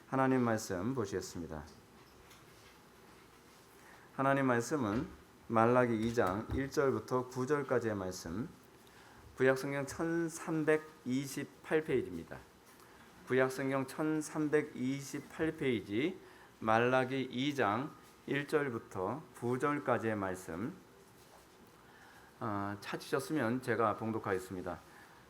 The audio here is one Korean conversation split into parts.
하나님 말씀 보시겠습니다. 하나님 말씀은 말라기 2장 1절부터 9절까지의 말씀, 구약성경 1328페이지입니다. 구약성경 1328페이지 말라기 2장 1절부터 9절까지의 말씀 찾으셨으면 제가 봉독하겠습니다.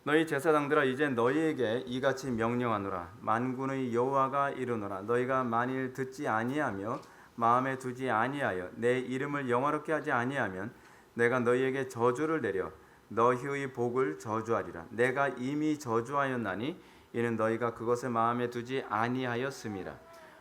너희 제사장들아, 이제 너희에게 이같이 명령하노라. 만군의 여호와가 이르노라. 너희가 만일 듣지 아니하며 마음에 두지 아니하여 내 이름을 영화롭게 하지 아니하면 내가 너희에게 저주를 내려 너희의 복을 저주하리라. 내가 이미 저주하였나니 이는 너희가 그것을 마음에 두지 아니하였음이라.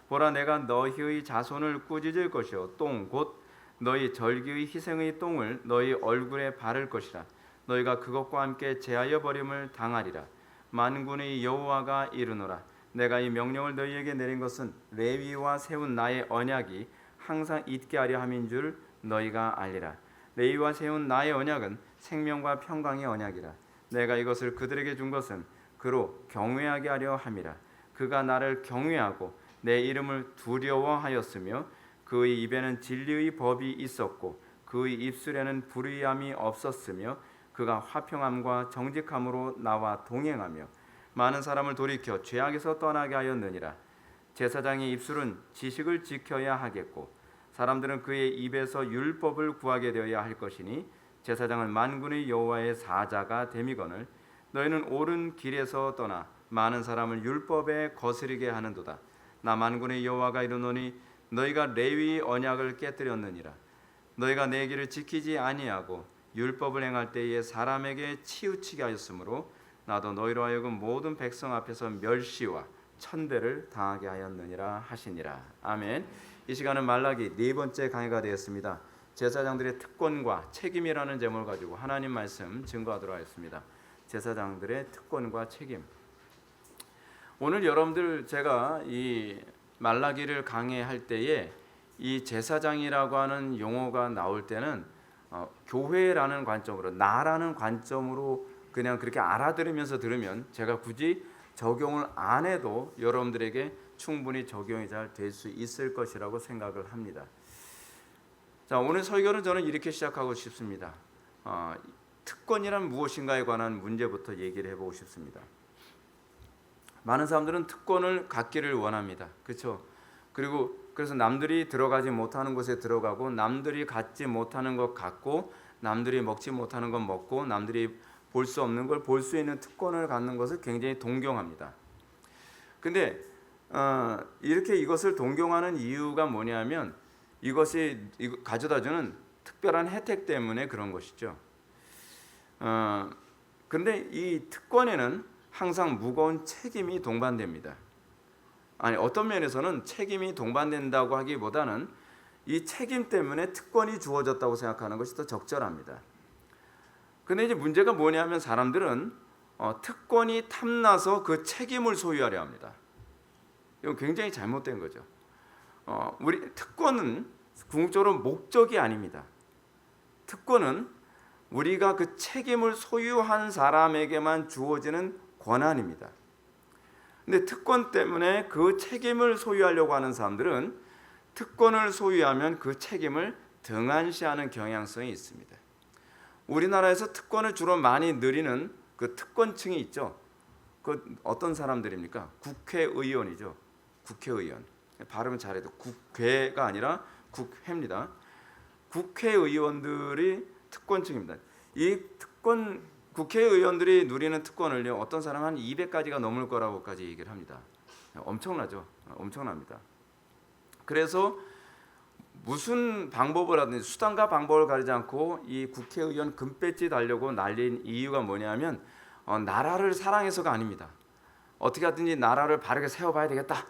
보라, 내가 너희의 자손을 꾸짖을 것이요 똥 곧 너희 절기의 희생의 똥을 너희 얼굴에 바를 것이라. 너희가 그것과 함께 제하여 버림을 당하리라. 만군의 여호와가 이르노라. 내가 이 명령을 너희에게 내린 것은 레위와 세운 나의 언약이 항상 있게 하려 함인 줄 너희가 알리라. 레위와 세운 나의 언약은 생명과 평강의 언약이라. 내가 이것을 그들에게 준 것은 그로 경외하게 하려 함이라. 그가 나를 경외하고 내 이름을 두려워하였으며 그의 입에는 진리의 법이 있었고 그의 입술에는 불의함이 없었으며 그가 화평함과 정직함으로 나와 동행하며 많은 사람을 돌이켜 죄악에서 떠나게 하였느니라. 제사장의 입술은 지식을 지켜야 하겠고 사람들은 그의 입에서 율법을 구하게 되어야 할 것이니 제사장은 만군의 여호와의 사자가 됨이거늘 너희는 옳은 길에서 떠나 많은 사람을 율법에 거스리게 하는도다. 나 만군의 여호와가 이르노니 너희가 레위 언약을 깨뜨렸느니라. 너희가 내 길을 지키지 아니하고 율법을 행할 때에 사람에게 치우치게 하였으므로 나도 너희로 하여금 모든 백성 앞에서 멸시와 천대를 당하게 하였느니라 하시니라. 아멘. 이 시간은 말라기 네 번째 강의가 되었습니다. 제사장들의 특권과 책임이라는 제목을 가지고 하나님 말씀 증거하도록 하겠습니다. 제사장들의 특권과 책임. 오늘 여러분들 제가 이 말라기를 강의할 때에 이 제사장이라고 하는 용어가 나올 때는 교회라는 관점으로, 나라는 관점으로 그냥 그렇게 알아들으면서 들으면 제가 굳이 적용을 안 해도 여러분들에게 충분히 적용이 잘 될 수 있을 것이라고 생각을 합니다. 자, 오늘 설교는 저는 이렇게 시작하고 싶습니다. 특권이란 무엇인가에 관한 문제부터 얘기를 해보고 싶습니다. 많은 사람들은 특권을 갖기를 원합니다. 그렇죠? 그래서 남들이 들어가지 못하는 곳에 들어가고 남들이 갖지 못하는 것 갖고 남들이 먹지 못하는 것 먹고 남들이 볼 수 없는 걸 볼 수 있는 특권을 갖는 것을 굉장히 동경합니다. 근데 이렇게 이것을 동경하는 이유가 뭐냐면 이것이 가져다주는 특별한 혜택 때문에 그런 것이죠. 그런데 이 특권에는 항상 무거운 책임이 동반됩니다. 아니, 어떤 면에서는 책임이 동반된다고 하기보다는 이 책임 때문에 특권이 주어졌다고 생각하는 것이 더 적절합니다. 근데 이제 문제가 뭐냐면 사람들은 특권이 탐나서 그 책임을 소유하려 합니다. 이건 굉장히 잘못된 거죠. 우리 특권은 궁극적으로 목적이 아닙니다. 특권은 우리가 그 책임을 소유한 사람에게만 주어지는 권한입니다. 근데 특권 때문에 그 책임을 소유하려고 하는 사람들은 특권을 소유하면 그 책임을 등한시하는 경향성이 있습니다. 우리나라에서 특권을 주로 많이 누리는 그 특권층이 있죠. 그 어떤 사람들입니까? 국회의원이죠. 국회의원. 발음은 잘해도 국회가 아니라 국회입니다. 국회의원들이 특권층입니다. 이 국회의원들이 누리는 특권을요, 어떤 사람은 한 200가지가 넘을 거라고까지 얘기를 합니다. 엄청나죠. 엄청납니다. 그래서 무슨 방법을 하든지 수단과 방법을 가리지 않고 이 국회의원 금배지 달려고 날린 이유가 뭐냐면 나라를 사랑해서가 아닙니다. 어떻게 하든지 나라를 바르게 세워봐야 되겠다.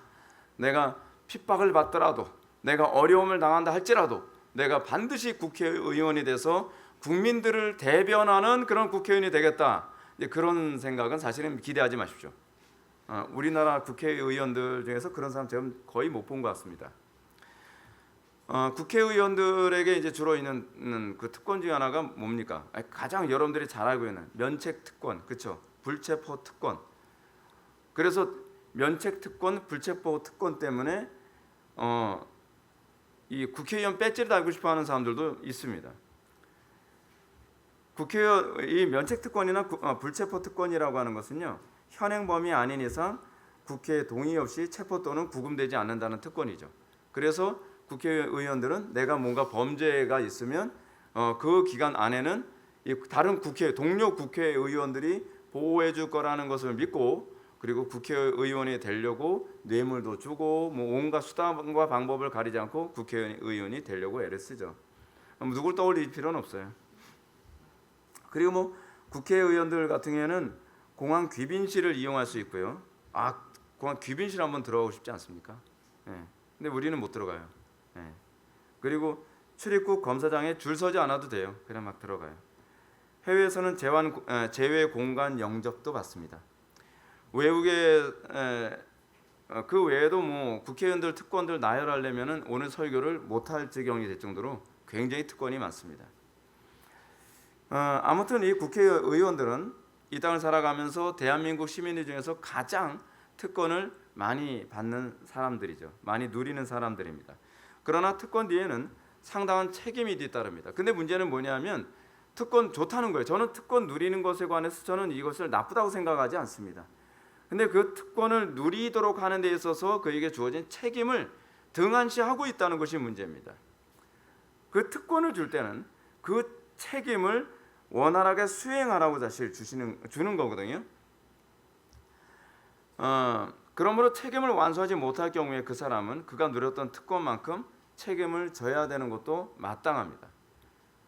내가 핍박을 받더라도, 내가 어려움을 당한다 할지라도 내가 반드시 국회의원이 돼서 국민들을 대변하는 그런 국회의원이 되겠다. 그런 생각은 사실은 기대하지 마십시오. 우리나라 국회의원들 중에서 그런 사람 제가 거의 못 본 것 같습니다. 국회의원들에게 이제 주로 있는 그 특권 중에 하나가 뭡니까? 가장 여러분들이 잘 알고 있는 면책 특권, 그렇죠? 불체포 특권. 그래서 면책 특권, 불체포 특권 때문에 이 국회의원 배지를 달고 싶어하는 사람들도 있습니다. 국회의원 이 면책 특권이나 불체포 특권이라고 하는 것은요, 현행 범위 아닌 이상 국회 동의 없이 체포 또는 구금되지 않는다는 특권이죠. 그래서 국회의원들은 내가 뭔가 범죄가 있으면 그 기간 안에는 이 다른 동료 국회의원들이 보호해 줄 거라는 것을 믿고, 그리고 국회의원이 되려고 뇌물도 주고 뭐 온갖 수단과 방법을 가리지 않고 국회의원이 되려고 애를 쓰죠. 누굴 떠올릴 필요는 없어요. 그리고 뭐 국회의원들 같은 경우에는 공항 귀빈실을 이용할 수 있고요. 공항 귀빈실 한번 들어가고 싶지 않습니까? 근데 우리는 못 들어가요. 그리고 출입국 검사장에 줄 서지 않아도 돼요. 그냥 막 들어가요. 해외에서는 제외 공간 영접도 받습니다. 외국에 그 외에도 뭐 국회의원들 특권들 나열하려면은 오늘 설교를 못할 지경이 될 정도로 굉장히 특권이 많습니다. 아무튼 이 국회의원들은 이 땅을 살아가면서 대한민국 시민들 중에서 가장 특권을 많이 받는 사람들이죠. 많이 누리는 사람들입니다. 그러나 특권 뒤에는 상당한 책임이 뒤따릅니다. 근데 문제는 뭐냐면 특권 좋다는 거예요. 저는 특권 누리는 것에 관해서 저는 이것을 나쁘다고 생각하지 않습니다. 근데 그 특권을 누리도록 하는 데 있어서 그에게 주어진 책임을 등한시하고 있다는 것이 문제입니다. 그 특권을 줄 때는 그 책임을 원활하게 수행하라고 사실 주는 거거든요. 그러므로 책임을 완수하지 못할 경우에 그 사람은 그가 누렸던 특권만큼 책임을 져야 되는 것도 마땅합니다.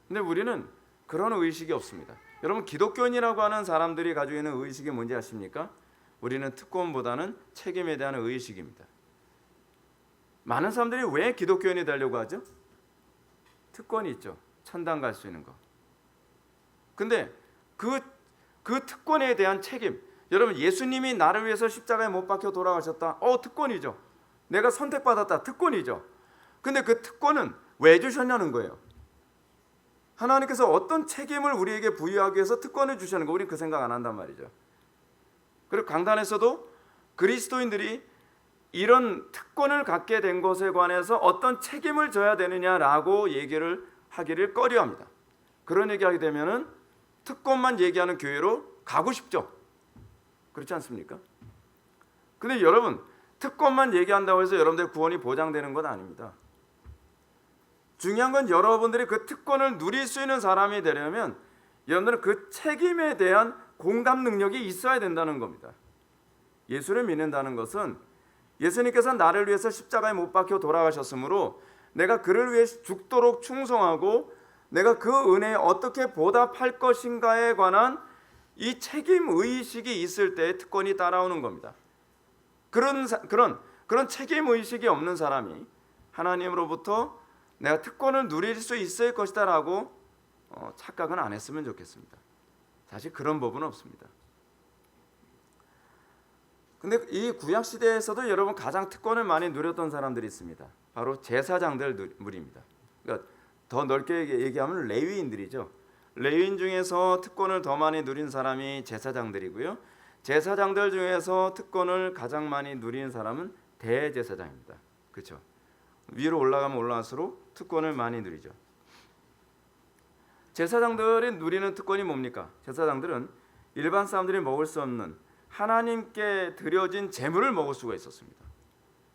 근데 우리는 그런 의식이 없습니다. 여러분, 기독교인이라고 하는 사람들이 가지고 있는 의식이 뭔지 아십니까? 우리는 특권보다는 책임에 대한 의식입니다. 많은 사람들이 왜 기독교인이 되려고 하죠? 특권이 있죠. 천당 갈 수 있는 거. 근데 그 특권에 대한 책임, 여러분, 예수님이 나를 위해서 십자가에 못 박혀 돌아가셨다. 특권이죠. 내가 선택받았다. 특권이죠. 근데 그 특권은 왜 주셨냐는 거예요. 하나님께서 어떤 책임을 우리에게 부여하기 위해서 특권을 주시는 거, 우리는 그 생각 안 한단 말이죠. 그리고 강단에서도 그리스도인들이 이런 특권을 갖게 된 것에 관해서 어떤 책임을 져야 되느냐라고 얘기를 하기를 꺼려합니다. 그런 얘기하게 되면은 특권만 얘기하는 교회로 가고 싶죠. 그렇지 않습니까? 근데 여러분, 특권만 얘기한다고 해서 여러분들의 구원이 보장되는 건 아닙니다. 중요한 건 여러분들이 그 특권을 누릴 수 있는 사람이 되려면 여러분들은 그 책임에 대한 공감 능력이 있어야 된다는 겁니다. 예수를 믿는다는 것은 예수님께서 나를 위해서 십자가에 못 박혀 돌아가셨으므로 내가 그를 위해 죽도록 충성하고 내가 그 은혜에 어떻게 보답할 것인가에 관한 이 책임 의식이 있을 때 특권이 따라오는 겁니다. 그런 책임 의식이 없는 사람이 하나님으로부터 내가 특권을 누릴 수 있을 것이다라고 착각은 안 했으면 좋겠습니다. 사실 그런 법은 없습니다. 근데 이 구약 시대에서도 여러분 가장 특권을 많이 누렸던 사람들이 있습니다. 바로 제사장들 무리입니다. 그러니까 더 넓게 얘기하면 레위인들이죠. 레위인 중에서 특권을 더 많이 누린 사람이 제사장들이고요. 제사장들 중에서 특권을 가장 많이 누리는 사람은 대제사장입니다. 그렇죠? 위로 올라가면 올라갈수록 특권을 많이 누리죠. 제사장들이 누리는 특권이 뭡니까? 제사장들은 일반 사람들이 먹을 수 없는 하나님께 드려진 제물을 먹을 수가 있었습니다.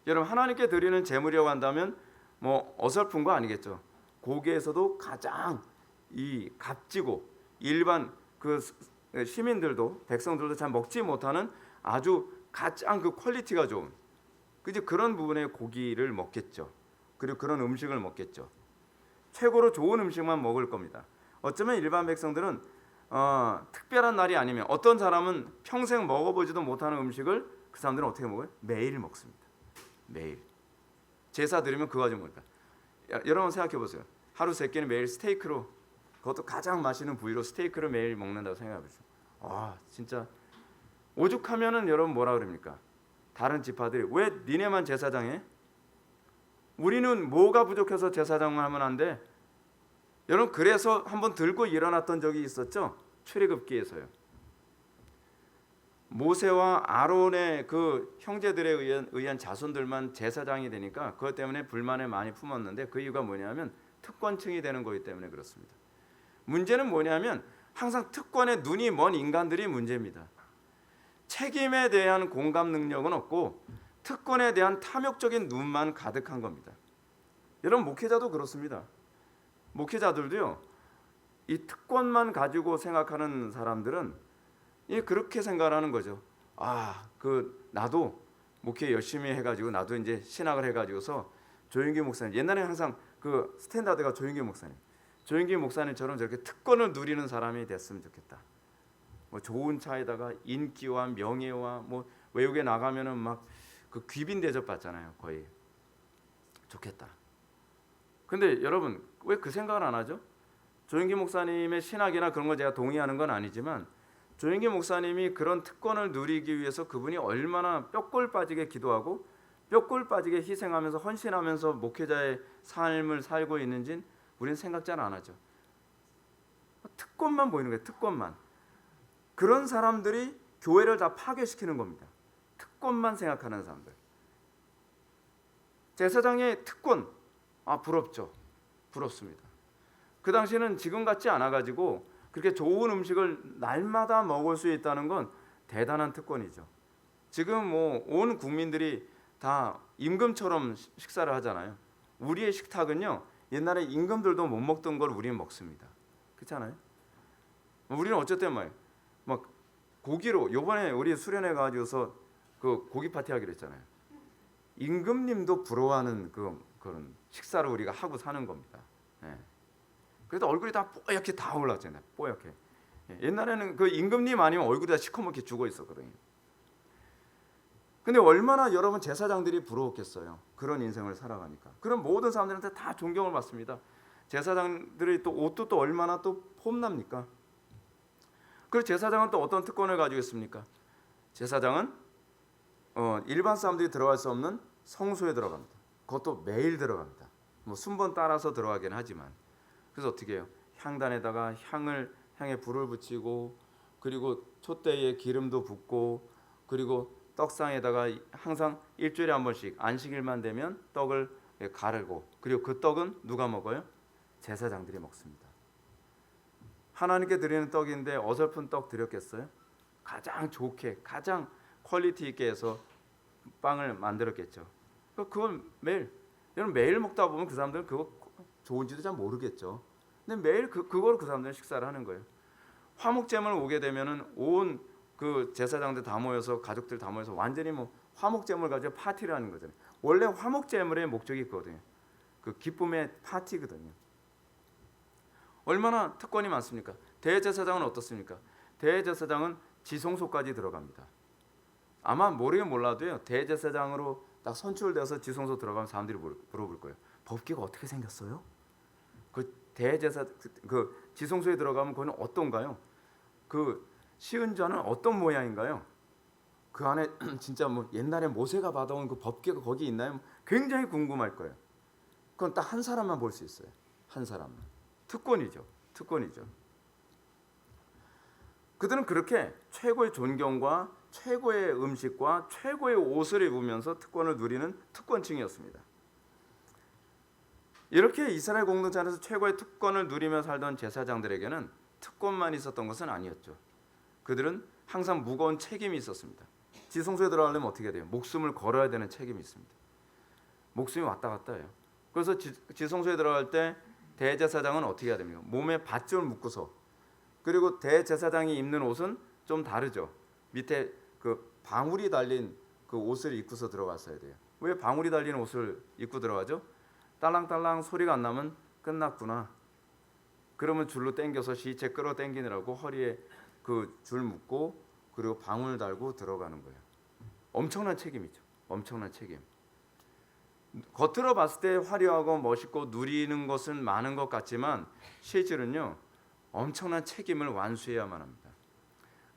여러분, 하나님께 드리는 제물이라고 한다면 뭐 어설픈 거 아니겠죠? 고기에서도 가장 이 값지고 일반 그 시민들도 백성들도 잘 먹지 못하는 아주 가장 그 퀄리티가 좋은 그런 부분의 고기를 먹겠죠. 그리고 그런 음식을 먹겠죠. 최고로 좋은 음식만 먹을 겁니다. 어쩌면 일반 백성들은 특별한 날이 아니면 어떤 사람은 평생 먹어보지도 못하는 음식을 그 사람들은 어떻게 먹어요? 매일 먹습니다. 매일. 제사 드리면 그거 가지고 먹을까? 여러분 생각해 보세요. 하루 세 끼는 매일 스테이크로, 그것도 가장 맛있는 부위로 스테이크를 매일 먹는다고 생각해 보세요. 진짜 오죽하면은 여러분 뭐라 그럽니까? 다른 지파들이 왜 니네만 제사장해? 우리는 뭐가 부족해서 제사장을 하면 안 돼? 여러분, 그래서 한번 들고 일어났던 적이 있었죠? 출애굽기에서요. 모세와 아론의 그 형제들에 의한 자손들만 제사장이 되니까 그것 때문에 불만을 많이 품었는데 그 이유가 뭐냐면 특권층이 되는 거기 때문에 그렇습니다. 문제는 뭐냐면 항상 특권에 눈이 먼 인간들이 문제입니다. 책임에 대한 공감 능력은 없고 특권에 대한 탐욕적인 눈만 가득한 겁니다. 여러분 목회자도 그렇습니다. 목회자들도요. 이 특권만 가지고 생각하는 사람들은 그렇게 생각하는 거죠. 나도 목회 열심히 해가지고 나도 이제 신학을 해가지고서 조영기 목사님 옛날에 항상 그 스탠다드가 조영기 목사님처럼 저렇게 특권을 누리는 사람이 됐으면 좋겠다. 뭐 좋은 차에다가 인기와 명예와 뭐 외국에 나가면은 막 그 귀빈 대접 받잖아요. 거의 좋겠다. 근데 여러분 왜 그 생각을 안 하죠? 조영기 목사님의 신학이나 그런 거 제가 동의하는 건 아니지만 조영기 목사님이 그런 특권을 누리기 위해서 그분이 얼마나 뼈골 빠지게 기도하고 뼈골 빠지게 희생하면서 헌신하면서 목회자의 삶을 살고 있는지는 우리는 생각 잘 안 하죠. 특권만 보이는 거예요. 특권만. 그런 사람들이 교회를 다 파괴시키는 겁니다. 특권만 생각하는 사람들. 제사장의 특권, 부럽죠. 부럽습니다. 그 당시에는 지금 같지 않아가지고 그렇게 좋은 음식을 날마다 먹을 수 있다는 건 대단한 특권이죠. 지금 뭐 온 국민들이 다 임금처럼 식사를 하잖아요. 우리의 식탁은요. 옛날에 임금들도 못 먹던 걸 우리는 먹습니다. 그렇잖아요. 우리는 어쨌든 막 고기로 요번에 우리 수련회 가지고서 그 고기 파티 하기로 했잖아요. 임금님도 부러워하는 그런 식사를 우리가 하고 사는 겁니다. 예. 그래도 얼굴이 다 뽀얗게 다 올랐잖아요. 뽀얗게. 옛날에는 그 임금님 아니면 얼굴이 다 시커멓게 죽어 있었거든요. 근데 얼마나 여러분 제사장들이 부러웠겠어요. 그런 인생을 살아가니까. 그럼 모든 사람들한테 다 존경을 받습니다. 제사장들이 또 옷도 또 얼마나 또 폼납니까? 그리고 제사장은 또 어떤 특권을 가지고 있습니까? 제사장은 일반 사람들이 들어갈 수 없는 성소에 들어갑니다. 그것도 매일 들어갑니다. 뭐 순번 따라서 들어가긴 하지만. 그래서 어떻게 해요? 향단에다가 향에 불을 붙이고 그리고 촛대에 기름도 붓고 그리고 떡상에다가 항상 일주일에 한 번씩 안식일만 되면 떡을 가르고 그리고 그 떡은 누가 먹어요? 제사장들이 먹습니다. 하나님께 드리는 떡인데 어설픈 떡 드렸겠어요? 가장 좋게 가장 퀄리티 있게 해서 빵을 만들었겠죠. 그걸 매일 먹다 보면 그 사람들은 그거 좋은지도 잘 모르겠죠. 근데 매일 그걸 그 사람들은 식사를 하는 거예요. 화목제물 오게 되면은 온 그 제사장들 다 모여서 가족들 다 모여서 완전히 뭐 화목제물 가지고 파티를 하는 거잖아요. 원래 화목제물의 목적이 있거든요. 그 기쁨의 파티거든요. 얼마나 특권이 많습니까? 대제사장은 어떻습니까? 대제사장은 지성소까지 들어갑니다. 아마 모르긴 몰라도요. 대제사장으로 딱 선출돼서 지성소 들어가면 사람들이 물어볼 거예요. 법궤가 어떻게 생겼어요? 그 지성소에 들어가면 그거는 어떤가요? 그 시은자는 어떤 모양인가요? 그 안에 진짜 뭐 옛날에 모세가 받아온 그 법궤가 거기 있나요? 굉장히 궁금할 거예요. 그건 딱 한 사람만 볼 수 있어요. 한 사람만. 특권이죠. 그들은 그렇게 최고의 존경과 최고의 음식과 최고의 옷을 입으면서 특권을 누리는 특권층이었습니다. 이렇게 이스라엘 공동체 안에서 최고의 특권을 누리며 살던 제사장들에게는 특권만 있었던 것은 아니었죠. 그들은 항상 무거운 책임이 있었습니다. 지성소에 들어가려면 어떻게 돼요? 목숨을 걸어야 되는 책임이 있습니다. 목숨이 왔다 갔다 해요. 그래서 지성소에 들어갈 때 대제사장은 어떻게 해야 됩니까? 몸에 밧줄 묶고서 그리고 대제사장이 입는 옷은 좀 다르죠. 밑에 그 방울이 달린 그 옷을 입고서 들어갔어야 돼요. 왜 방울이 달린 옷을 입고 들어가죠? 딸랑딸랑 소리가 안 나면 끝났구나. 그러면 줄로 당겨서 시체 끌어 당기느라고 허리에 그 줄 묶고 그리고 방울 달고 들어가는 거예요. 엄청난 책임이죠. 엄청난 책임. 겉으로 봤을 때 화려하고 멋있고 누리는 것은 많은 것 같지만 실제로는요. 엄청난 책임을 완수해야만 합니다.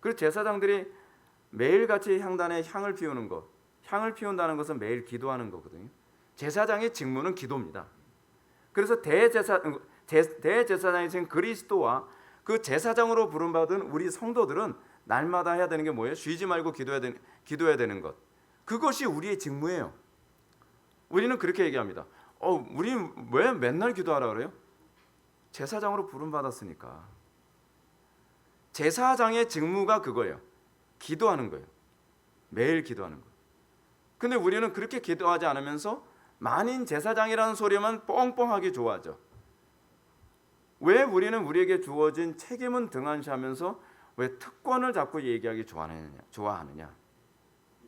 그리고 제사장들이 매일같이 향단에 향을 피우는 것. 향을 피운다는 것은 매일 기도하는 거거든요. 제사장의 직무는 기도입니다. 그래서 대제사장이신 그리스도와 그 제사장으로 부름받은 우리 성도들은 날마다 해야 되는 게 뭐예요? 쉬지 말고 기도해야 되는 것. 그것이 우리의 직무예요. 우리는 그렇게 얘기합니다. 우리는 왜 맨날 기도하라 그래요? 제사장으로 부름 받았으니까. 제사장의 직무가 그거예요. 기도하는 거예요. 매일 기도하는 거. 근데 우리는 그렇게 기도하지 않으면서 만인 제사장이라는 소리만 뻥뻥하게 좋아하죠. 왜 우리는 우리에게 주어진 책임은 등한시하면서 왜 특권을 자꾸 얘기하기 좋아하느냐?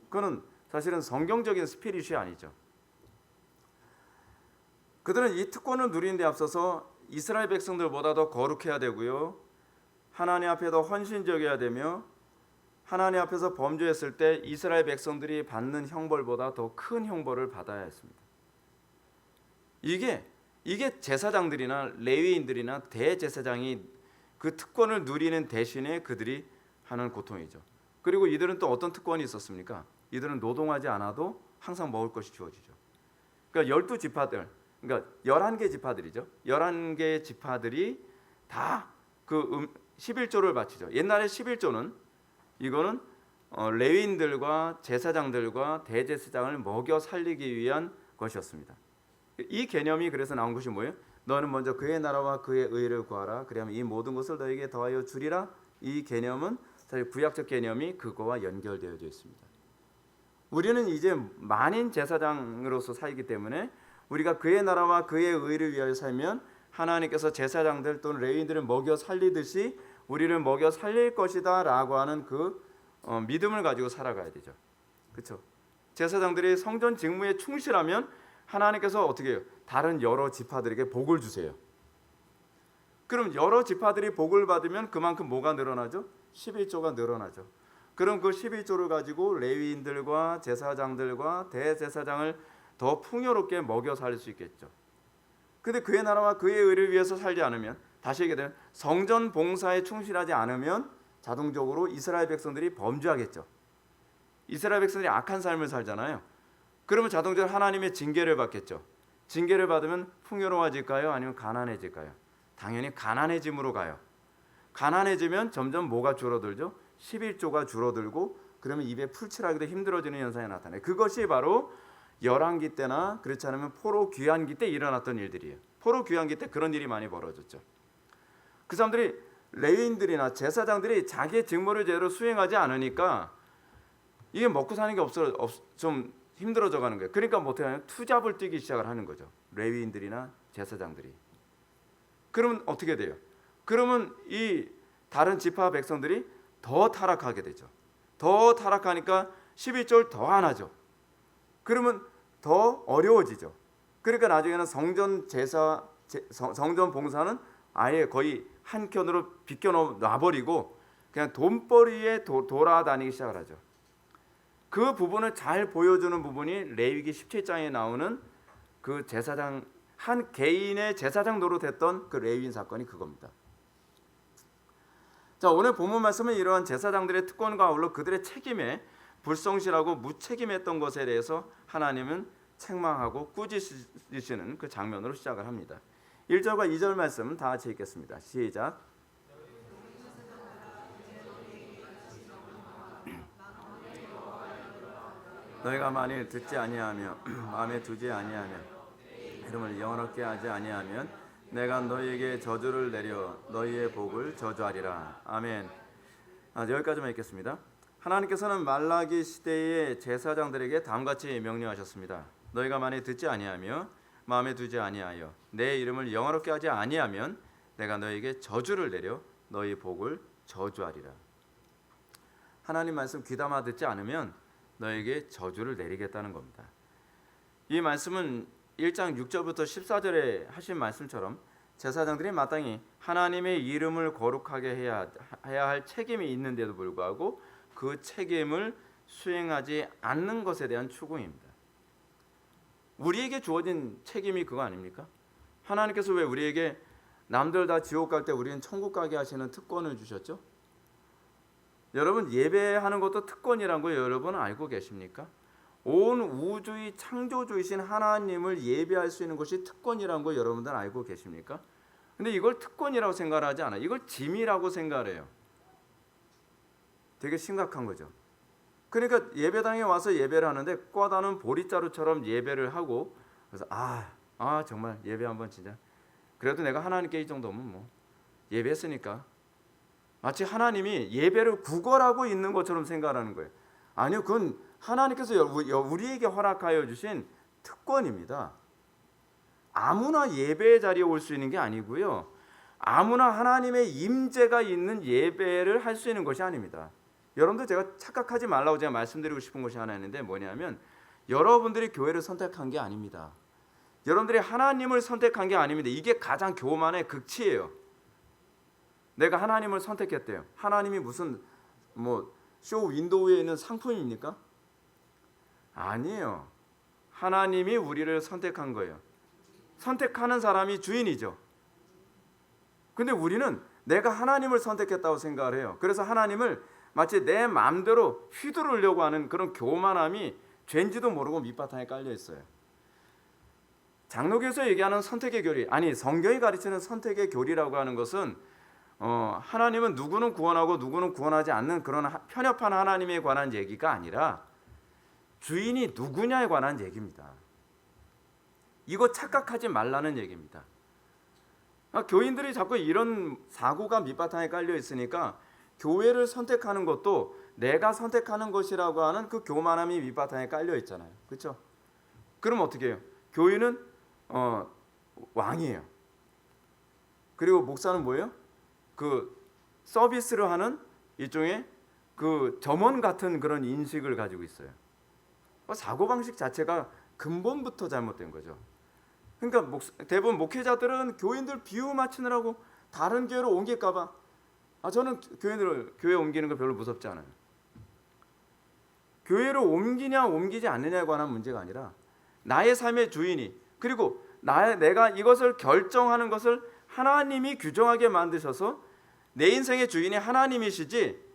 그거는 사실은 성경적인 스피릿이 아니죠. 그들은 이 특권을 누리는 데 앞서서 이스라엘 백성들보다 더 거룩해야 되고요. 하나님 앞에 더 헌신적이어야 되며 하나님 앞에서 범죄했을 때 이스라엘 백성들이 받는 형벌보다 더 큰 형벌을 받아야 했습니다. 이게 제사장들이나 레위인들이나 대제사장이 그 특권을 누리는 대신에 그들이 하는 고통이죠. 그리고 이들은 또 어떤 특권이 있었습니까? 이들은 노동하지 않아도 항상 먹을 것이 주어지죠. 그러니까 12지파들, 그러니까 11개 지파들이죠. 11개의 지파들이 다 그 11조를 바치죠. 옛날에 11조는 이거는 레위인들과 제사장들과 대제사장을 먹여 살리기 위한 것이었습니다. 이 개념이 그래서 나온 것이 뭐예요? 너는 먼저 그의 나라와 그의 의를 구하라. 그러면 이 모든 것을 너에게 더하여 주리라. 이 개념은 사실 구약적 개념이 그거와 연결되어져 있습니다. 우리는 이제 만인 제사장으로서 살기 때문에 우리가 그의 나라와 그의 의를 위하여 살면 하나님께서 제사장들 또는 레위인들을 먹여 살리듯이 우리를 먹여 살릴 것이다 라고 하는 그 믿음을 가지고 살아가야 되죠. 그렇죠? 제사장들이 성전 직무에 충실하면 하나님께서 어떻게 해요? 다른 여러 지파들에게 복을 주세요. 그럼 여러 지파들이 복을 받으면 그만큼 뭐가 늘어나죠? 11조가 늘어나죠. 그럼 그 11조를 가지고 레위인들과 제사장들과 대제사장을 더 풍요롭게 먹여 살릴 수 있겠죠. 근데 그의 나라와 그의 의를 위해서 살지 않으면, 다시 얘기하면 성전 봉사에 충실하지 않으면 자동적으로 이스라엘 백성들이 범죄하겠죠. 이스라엘 백성들이 악한 삶을 살잖아요. 그러면 자동적으로 하나님의 징계를 받겠죠. 징계를 받으면 풍요로워질까요? 아니면 가난해질까요? 당연히 가난해짐으로 가요. 가난해지면 점점 뭐가 줄어들죠? 11조가 줄어들고 그러면 입에 풀칠하기도 힘들어지는 현상이 나타나요. 그것이 바로 열왕기 때나 그렇지 않으면 포로 귀환기 때 일어났던 일들이에요. 포로 귀환기 때 그런 일이 많이 벌어졌죠. 그 사람들이 레위인들이나 제사장들이 자기의 직무를 제대로 수행하지 않으니까 이게 먹고 사는 게 좀 힘들어져 가는 거예요. 그러니까 뭐 어떻게 하냐면 투잡을 뛰기 시작을 하는 거죠. 레위인들이나 제사장들이. 그러면 어떻게 돼요? 그러면 이 다른 지파 백성들이 더 타락하게 되죠. 더 타락하니까 11조를 더 안 하죠. 그러면 더 어려워지죠. 그러니까 나중에는 성전 봉사는 아예 거의 한켠으로 비껴놔버리고 그냥 돈벌이에 돌아다니기 시작을 하죠. 그 부분을 잘 보여주는 부분이 레위기 17장에 나오는 그 제사장, 한 개인의 제사장 노릇했던 그 레위인 사건이 그겁니다. 자, 오늘 본문 말씀은 이러한 제사장들의 특권과 아울러 그들의 책임에 불성실하고 무책임했던 것에 대해서 하나님은 책망하고 꾸짖으시는 그 장면으로 시작을 합니다. 1절과 2절 말씀 다 같이 읽겠습니다. 시작. 너희가 만일 듣지 아니하며 마음에 두지 아니하며 이름을 영원하게 하지 아니하면 내가 너희에게 저주를 내려 너희의 복을 저주하리라. 아멘. 여기까지만 읽겠습니다. 하나님께서는 말라기 시대의 제사장들에게 다음같이 명령하셨습니다. 너희가 만일 듣지 아니하며 마음에 두지 아니하여 내 이름을 영화롭게 하지 아니하면 내가 너희에게 저주를 내려 너희 복을 저주하리라. 하나님 말씀 귀담아 듣지 않으면 너에게 저주를 내리겠다는 겁니다. 이 말씀은 1장 6절부터 14절에 하신 말씀처럼 제사장들이 마땅히 하나님의 이름을 거룩하게 해야 할 책임이 있는데도 불구하고 그 책임을 수행하지 않는 것에 대한 추궁입니다. 우리에게 주어진 책임이 그거 아닙니까? 하나님께서 왜 우리에게 남들 다 지옥 갈 때 우리는 천국 가게 하시는 특권을 주셨죠? 여러분, 예배하는 것도 특권이라는 거 여러분 알고 계십니까? 온 우주의 창조주이신 하나님을 예배할 수 있는 것이 특권이라는 거 여러분들 알고 계십니까? 근데 이걸 특권이라고 생각하지 않아요. 이걸 짐이라고 생각해요. 되게 심각한 거죠. 그러니까 예배당에 와서 예배를 하는데 꽈다는 보리자루처럼 예배를 하고, 그래서 정말 예배 한번 진짜 그래도 내가 하나님께 이 정도면 뭐 예배했으니까, 마치 하나님이 예배를 구걸하고 있는 것처럼 생각하는 거예요. 아니요, 그건 하나님께서 우리에게 허락하여 주신 특권입니다. 아무나 예배의 자리에 올 수 있는 게 아니고요, 아무나 하나님의 임재가 있는 예배를 할 수 있는 것이 아닙니다. 여러분들, 제가 착각하지 말라고 제가 말씀드리고 싶은 것이 하나 있는데, 뭐냐면 여러분들이 교회를 선택한 게 아닙니다. 여러분들이 하나님을 선택한 게 아닙니다. 이게 가장 교만의 극치예요. 내가 하나님을 선택했대요. 하나님이 무슨 쇼 윈도우에 있는 상품입니까? 아니에요. 하나님이 우리를 선택한 거예요. 선택하는 사람이 주인이죠. 근데 우리는 내가 하나님을 선택했다고 생각을 해요. 그래서 하나님을 마치 내 마음대로 휘두르려고 하는 그런 교만함이 죄인지도 모르고 밑바탕에 깔려 있어요. 장로교에서 얘기하는 선택의 교리, 아니 성경이 가르치는 선택의 교리라고 하는 것은 하나님은 누구는 구원하고 누구는 구원하지 않는 그런 편협한 하나님에 관한 얘기가 아니라 주인이 누구냐에 관한 얘기입니다. 이거 착각하지 말라는 얘기입니다. 교인들이 자꾸 이런 사고가 밑바탕에 깔려 있으니까 교회를 선택하는 것도 내가 선택하는 것이라고 하는 그 교만함이 밑바탕에 깔려 있잖아요. 그렇죠? 그럼 어떻게 해요? 교인은 왕이에요. 그리고 목사는 뭐예요? 그 서비스를 하는 일종의 그 점원 같은 그런 인식을 가지고 있어요. 사고방식 자체가 근본부터 잘못된 거죠. 그러니까 대부분 목회자들은 교인들 비유 맞추느라고 다른 교회로 옮길까 봐, 저는 교회 옮기는 거 별로 무섭지 않아요. 교회로 옮기냐 옮기지 않느냐에 관한 문제가 아니라 나의 삶의 주인이, 그리고 내가 이것을 결정하는 것을 하나님이 규정하게 만드셔서 내 인생의 주인이 하나님이시지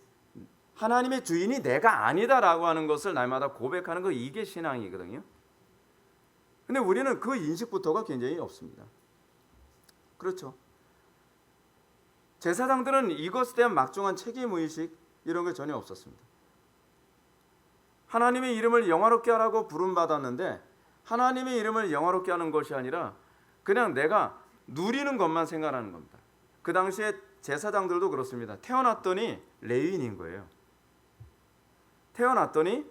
하나님의 주인이 내가 아니다라고 하는 것을 날마다 고백하는 거, 이게 신앙이거든요. 근데 우리는 그 인식부터가 굉장히 없습니다. 그렇죠? 제사장들은 이것에 대한 막중한 책임의식 이런 게 전혀 없었습니다. 하나님의 이름을 영화롭게 하라고 부름받았는데 하나님의 이름을 영화롭게 하는 것이 아니라 그냥 내가 누리는 것만 생각하는 겁니다. 그 당시에 제사장들도 그렇습니다. 태어났더니 레위인인 거예요. 태어났더니,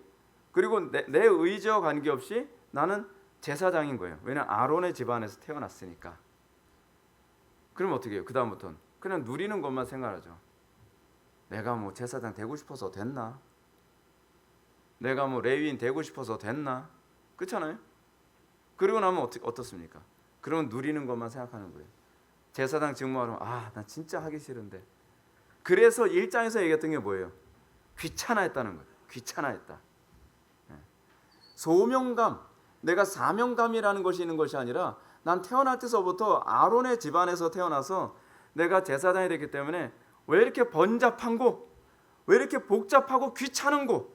그리고 내 의지와 관계없이 나는 제사장인 거예요. 왜냐하면 아론의 집안에서 태어났으니까. 그럼 어떻게 해요? 그 다음부터는 그냥 누리는 것만 생각하죠. 내가 제사장 되고 싶어서 됐나? 내가 레위인 되고 싶어서 됐나? 그렇잖아요. 그리고 나면 어떻습니까? 그러면 누리는 것만 생각하는 거예요. 제사장 직무하러 나 진짜 하기 싫은데. 그래서 1장에서 얘기했던 게 뭐예요? 귀찮아했다는 거예요. 귀찮아했다. 소명감, 내가 사명감이라는 것이 있는 것이 아니라 난 태어날 때서부터 아론의 집안에서 태어나서 내가 제사장이 됐기 때문에 왜 이렇게 번잡한고, 왜 이렇게 복잡하고 귀찮은고.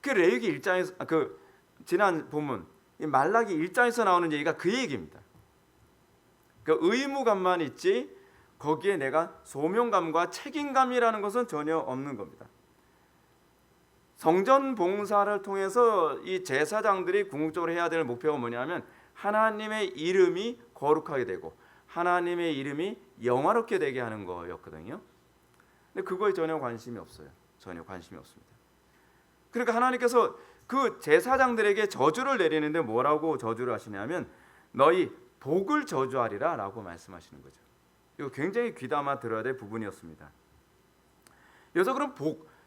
그 레위기 1장에서 지난 본문 이 말라기 1장에서 나오는 얘기가 그 얘기입니다. 그 의무감만 있지 거기에 내가 소명감과 책임감이라는 것은 전혀 없는 겁니다. 성전 봉사를 통해서 이 제사장들이 궁극적으로 해야 될 목표가 뭐냐면 하나님의 이름이 거룩하게 되고 하나님의 이름이 영화롭게 되게 하는 거였거든요. 근데 그거에 전혀 관심이 없어요. 전혀 관심이 없습니다. 그러니까 하나님께서 그 제사장들에게 저주를 내리는데 뭐라고 저주를 하시냐면 너희 복을 저주하리라 라고 말씀하시는 거죠. 이거 굉장히 귀담아 들어야 될 부분이었습니다. 여기서 그럼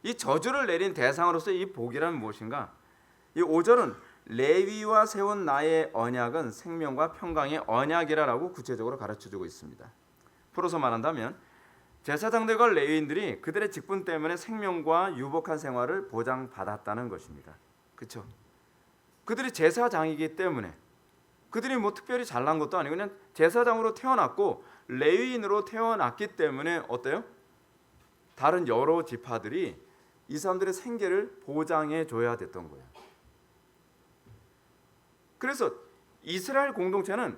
이 저주를 내린 대상으로서 이 복이란 무엇인가? 이 5절은 레위와 세운 나의 언약은 생명과 평강의 언약이라고 구체적으로 가르쳐주고 있습니다. 풀어서 말한다면 제사장들과 레위인들이 그들의 직분 때문에 생명과 유복한 생활을 보장받았다는 것입니다. 그렇죠? 그들이 제사장이기 때문에, 그들이 특별히 잘난 것도 아니고 그냥 제사장으로 태어났고 레위인으로 태어났기 때문에 어때요? 다른 여러 지파들이 이 사람들의 생계를 보장해 줘야 됐던 거예요. 그래서 이스라엘 공동체는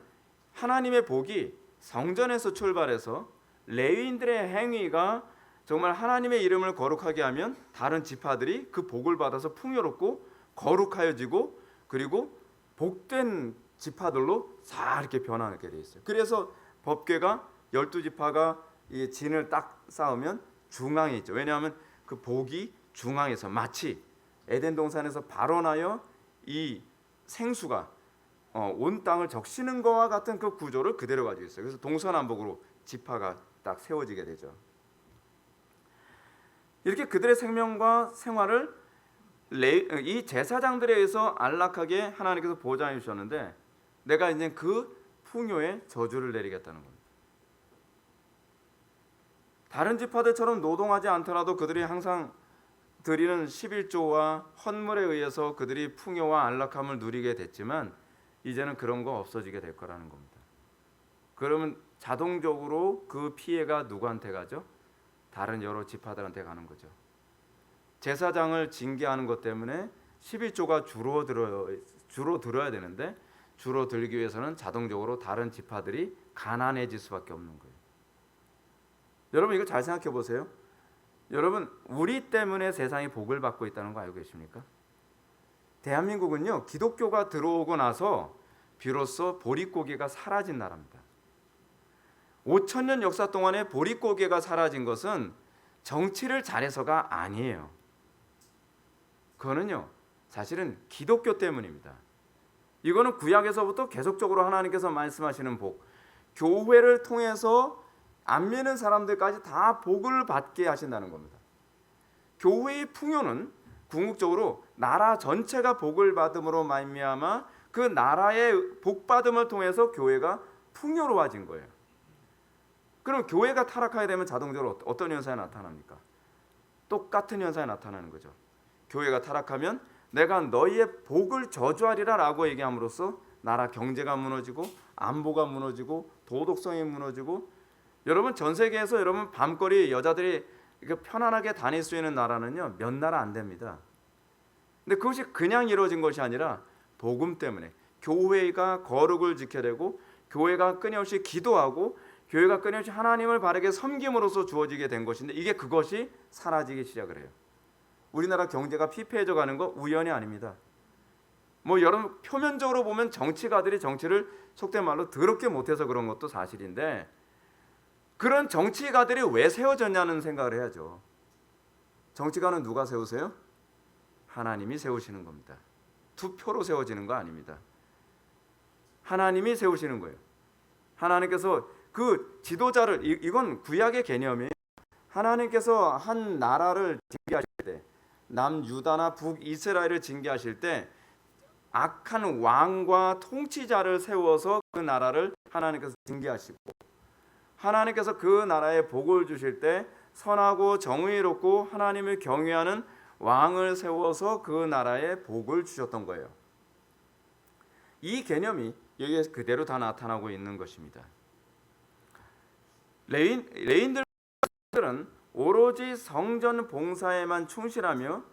하나님의 복이 성전에서 출발해서 레위인들의 행위가 정말 하나님의 이름을 거룩하게 하면 다른 지파들이 그 복을 받아서 풍요롭고 거룩하여지고 그리고 복된 지파들로 다 이렇게 변화하게 돼 있어요. 그래서 법궤가 12지파가 이 진을 딱 쌓으면 중앙에 있죠. 왜냐하면 그 복이 중앙에서 마치 에덴 동산에서 발원하여 이 생수가 온 땅을 적시는 것과 같은 그 구조를 그대로 가지고 있어요. 그래서 동서남북으로 지파가 딱 세워지게 되죠. 이렇게 그들의 생명과 생활을 이 제사장들에 의해서 안락하게 하나님께서 보장해 주셨는데 내가 이제 그 풍요에 저주를 내리겠다는 겁니다. 다른 지파들처럼 노동하지 않더라도 그들이 항상 드리는 11조와 헌물에 의해서 그들이 풍요와 안락함을 누리게 됐지만 이제는 그런 거 없어지게 될 거라는 겁니다. 그러면 자동적으로 그 피해가 누구한테 가죠? 다른 여러 지파들한테 가는 거죠. 제사장을 징계하는 것 때문에 11조가 줄어들어야 되는데 줄어들기 위해서는 자동적으로 다른 지파들이 가난해질 수밖에 없는 거예요. 여러분 이거 잘 생각해 보세요. 여러분 우리 때문에 세상이 복을 받고 있다는 거 알고 계십니까? 대한민국은요 기독교가 들어오고 나서 비로소 보릿고개가 사라진 나라입니다. 5,000년 역사 동안에 보릿고개가 사라진 것은 정치를 잘해서가 아니에요. 그거는요 사실은 기독교 때문입니다. 이거는 구약에서부터 계속적으로 하나님께서 말씀하시는 복, 교회를 통해서 안 믿는 사람들까지 다 복을 받게 하신다는 겁니다. 교회의 풍요는 궁극적으로 나라 전체가 복을 받음으로 말미암아 그 나라의 복받음을 통해서 교회가 풍요로워진 거예요. 그럼 교회가 타락하게 되면 자동적으로 어떤 현상이 나타납니까? 똑같은 현상이 나타나는 거죠. 교회가 타락하면 내가 너희의 복을 저주하리라 라고 얘기함으로써 나라 경제가 무너지고 안보가 무너지고 도덕성이 무너지고 여러분 전 세계에서 여러분 밤거리 여자들이 이렇게 편안하게 다닐 수 있는 나라는요 몇 나라 안 됩니다. 근데 그것이 그냥 이루어진 것이 아니라 복음 때문에 교회가 거룩을 지켜야 되고 교회가 끊임없이 기도하고 교회가 끊임없이 하나님을 바르게 섬김으로써 주어지게 된 것인데 이게 그것이 사라지기 시작을 해요. 우리나라 경제가 피폐해져 가는 거 우연이 아닙니다. 뭐 여러분 표면적으로 보면 정치가들이 정치를 속된 말로 더럽게 못해서 그런 것도 사실인데 그런 정치가들이 왜 세워졌냐는 생각을 해야죠. 정치가는 누가 세우세요? 하나님이 세우시는 겁니다. 투표로 세워지는 거 아닙니다. 하나님이 세우시는 거예요. 하나님께서 그 지도자를 이건 구약의 개념이에요. 하나님께서 한 나라를 징계하실 때 남유다나 북이스라엘을 징계하실 때 악한 왕과 통치자를 세워서 그 나라를 하나님께서 징계하시고 하나님께서 그 나라에 복을 주실 때 선하고 정의롭고 하나님을 경외하는 왕을 세워서 그 나라에 복을 주셨던 거예요. 이 개념이 여기에 그대로 다 나타나고 있는 것입니다. 레인들은 오로지 성전 봉사에만 충실하며